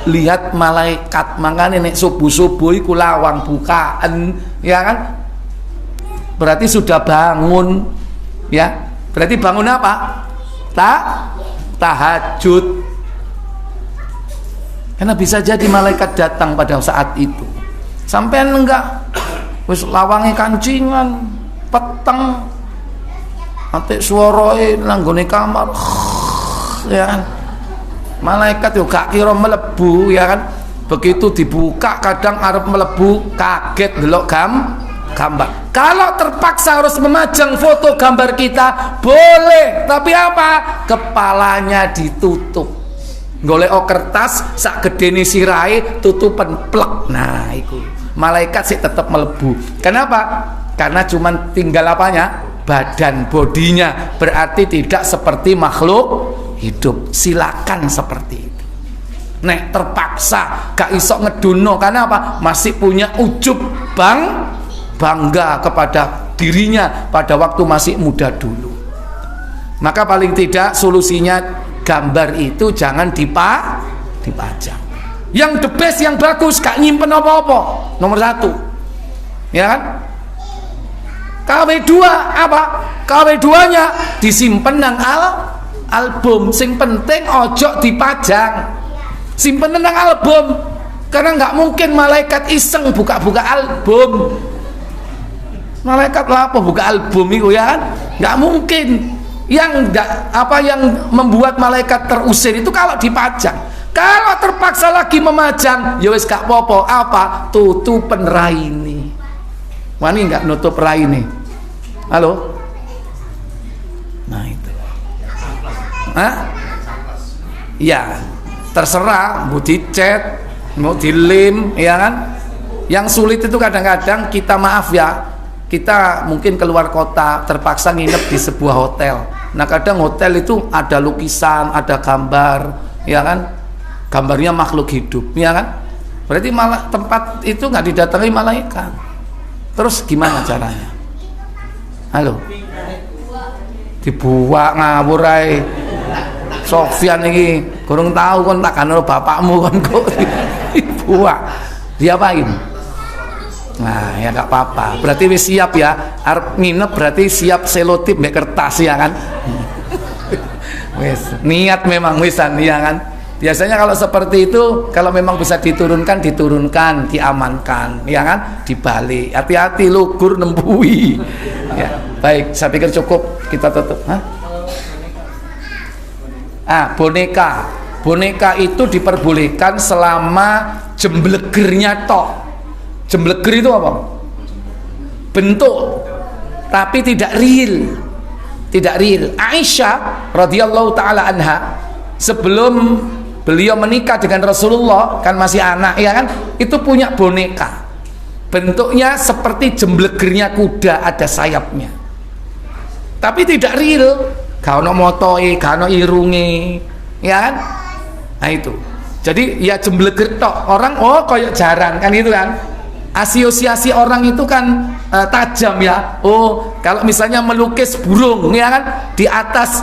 Lihat malaikat. Makanya nek subuh-subuh iku lawang bukaan, ya kan? Berarti sudah bangun, ya. Berarti bangun apa? Tahajud. Karena bisa jadi malaikat datang pada saat itu. Sampean enggak wis lawange kancingan, peteng, ate suarae nanggone kamar, ya kan? Malaikat yo gak kira melebu, ya kan? Begitu dibuka kadang arep melebu kaget delok gambar. Kalau terpaksa harus memajang foto gambar kita boleh, tapi apa? Kepalanya ditutup. Golek kertas sak gedene sirahe tutupan plek. Nah, itu. Malaikat sih tetap melebu. Kenapa? Karena cuman tinggal apanya? Badan, bodinya. Berarti tidak seperti makhluk hidup. Silakan seperti itu. Nek terpaksa gak iso ngeduno, karena apa? Masih punya ujub bangga kepada dirinya pada waktu masih muda dulu. Maka paling tidak solusinya gambar itu jangan dipajang. Yang the best, yang bagus, gak nyimpen apa-apa. Nomor 1, ya kan? KW2 apa? KW2 nya disimpen nang album. Sing penting ojo dipajang, simpen nang album. Karena nggak mungkin malaikat iseng buka-buka album. Malaikat lah apa buka album itu, ya kan? Nggak mungkin. Yang membuat malaikat terusir itu kalau dipajang. Kalau terpaksa lagi memajang, ya wis gak apa-apa. Apa? Tutupen raine. Wani nggak nutup raine? Halo? Nah itu. Hah? Ya, terserah mau dicet, mau dilem, ya kan? Yang sulit itu kadang-kadang kita, maaf ya, kita mungkin keluar kota terpaksa nginep di sebuah hotel. Nah kadang hotel itu ada lukisan, ada gambar, ya kan? Gambarnya makhluk hidup, ya kan? Berarti malah tempat itu nggak didatangi malaikat. Terus gimana caranya? Halo? Dibuak ngawur ae. Sofyan iki kurang tahu kon tak karo bapakmu kon kok dibuak. Diapain? Nah, ya gak apa-apa. Berarti wis siap ya. Arep nginep berarti siap selotip mbek kertas, ya kan? Wis niat memang wisan, ya kan? Biasanya kalau seperti itu, kalau memang bisa diturunkan, diamankan, ya kan? Dibalik. Hati-hati lugur nembui. Ya, baik, saya pikir cukup, kita tutup. Hah? Boneka itu diperbolehkan selama jemblegernya tok. Jembleger itu apa? Bentuk, tapi tidak real. Tidak real. Aisyah radhiyallahu taala anha, sebelum beliau menikah dengan Rasulullah, kan masih anak, ya kan? Itu punya boneka. Bentuknya seperti jemblegernya kuda, ada sayapnya. Tapi tidak real. Gak ono motoe, gak ono irunge, ya kan? Nah itu. Jadi ya jembleger tok. Orang oh koyok jaran kan, gitu kan? asosiasi orang itu kan tajam ya. Oh, kalau misalnya melukis burung ya kan di atas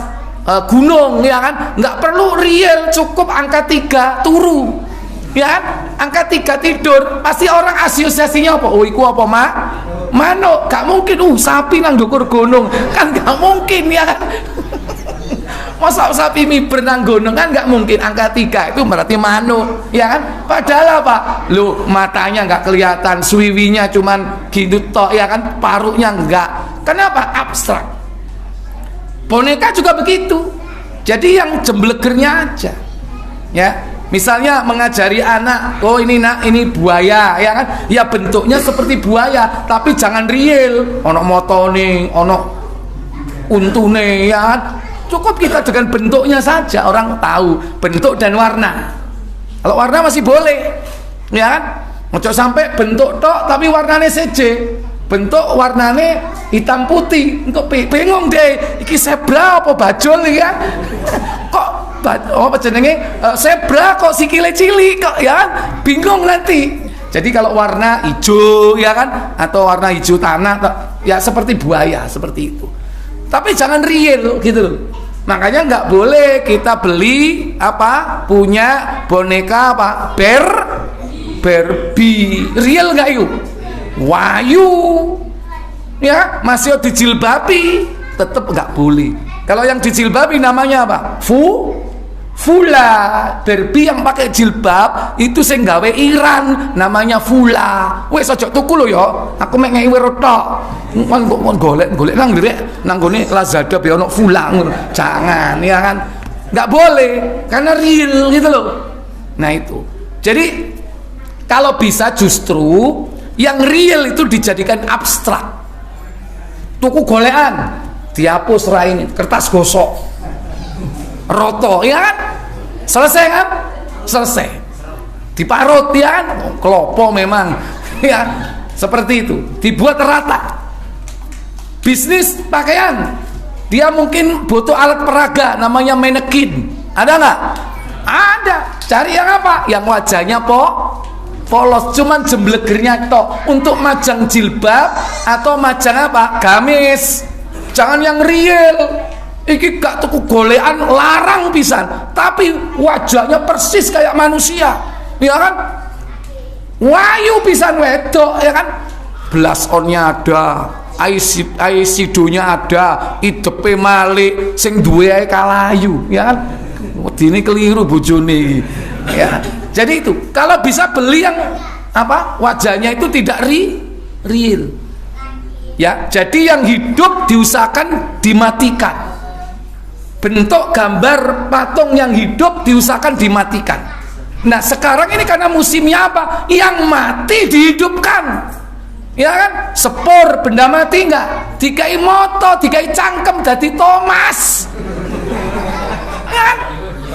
gunung ya kan, nggak perlu real, cukup angka 3 turu ya kan, angka 3 tidur, pasti orang asosiasinya apa? Oh, iku apa manuk, gak mungkin sapi nang ndukur gunung kan, gak mungkin ya kan. Masa sapi miber nang gunung kan nggak mungkin, angka 3 itu berarti manuk ya kan. Padahal apa, lu matanya nggak kelihatan, suwiwinya cuman gitu tok ya kan, paruhnya enggak. Kenapa? Abstrak. Boneka juga begitu, jadi yang jemblegernya aja ya. Misalnya mengajari anak, oh ini nak, ini buaya ya kan, ya bentuknya seperti buaya tapi jangan real, ono motone, ono untune ya kan. Cukup kita dengan bentuknya saja, orang tahu bentuk dan warna. Kalau warna masih boleh ya kan, ojo sampai bentuk tok tapi warnanya seje, bentuk warnanya hitam putih, untuk bingung deh iki zebra apa bajul ya kok apa jenenge zebra kok sikile cilik kok ya kan, bingung nanti. Jadi kalau warna hijau ya kan, atau warna hijau tanah ya seperti buaya, seperti itu. Tapi jangan real gitu loh. Makanya nggak boleh kita beli punya boneka Barbie real nggak yuk, wayu ya, masih dijilbabi tetap nggak boleh. Kalau yang dijilbabi namanya apa? Fula. Barbie yang pakai jilbab itu sing gawe Iran, namanya Fula. Wes ojo tuku lo ya, aku mek ngei tok. Kon golek nang ndirek nang gone Lazada be ono Fula ngono. Jangan ya kan. Enggak boleh karena real gitu loh. Nah itu. Jadi kalau bisa justru yang real itu dijadikan abstrak. Tuku golekan dihapus raine, kertas gosok. Roto ya kan, selesai kan, selesai, diparut ya kan, kelopo memang ya, seperti itu, dibuat rata. Bisnis pakaian, dia mungkin butuh alat peraga namanya manekin, ada nggak? Ada. Cari yang apa? Yang wajahnya polos, cuman jemblegernya tok, untuk majang jilbab atau majang gamis. Jangan yang real. Iki gak tuku golekan, larang pisan, tapi wajahnya persis kayak manusia ya kan, wayu pisan wedok ya kan, blush onnya ada, eyeshadow-nya ada, idepe malik, sing duwe ae kalayu ya kan, wedine keliru bojone ya. Jadi itu kalau bisa beli yang wajahnya itu tidak real ya. Jadi yang hidup diusahakan dimatikan. Bentuk gambar patung yang hidup diusahakan dimatikan. Nah sekarang ini karena musimnya apa? Yang mati dihidupkan ya kan, sepur benda mati enggak dikai moto, dikai cangkem jadi Thomas ya kan?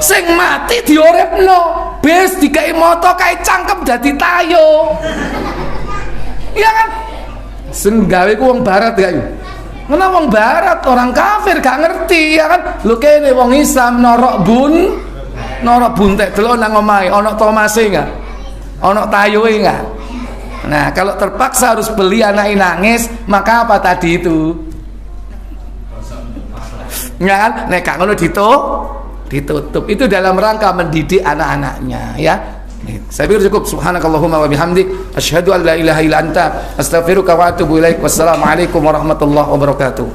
Sing mati diuripno, bes dikai moto kai cangkem jadi Tayo ya kan. Sing gawe ku wong barat gak yuk. Mana wong barat, orang kafir gak ngerti ya kan. Lu kene wong Islam norok buntek delok nang omahe ana Thomase enggak? Ana Tayoe enggak? Nah, kalau terpaksa harus beli anake nangis, maka apa tadi itu? Ya kan? Nek gak ngono ditutup. Itu dalam rangka mendidik anak-anaknya ya. Saya pikir cukup. Subhanakallahumma wa bihamdik, asyhadu an la ilaha illa anta, astaghfiruka wa atubu ilaik. Wassalamualaikum warahmatullahi wabarakatuh.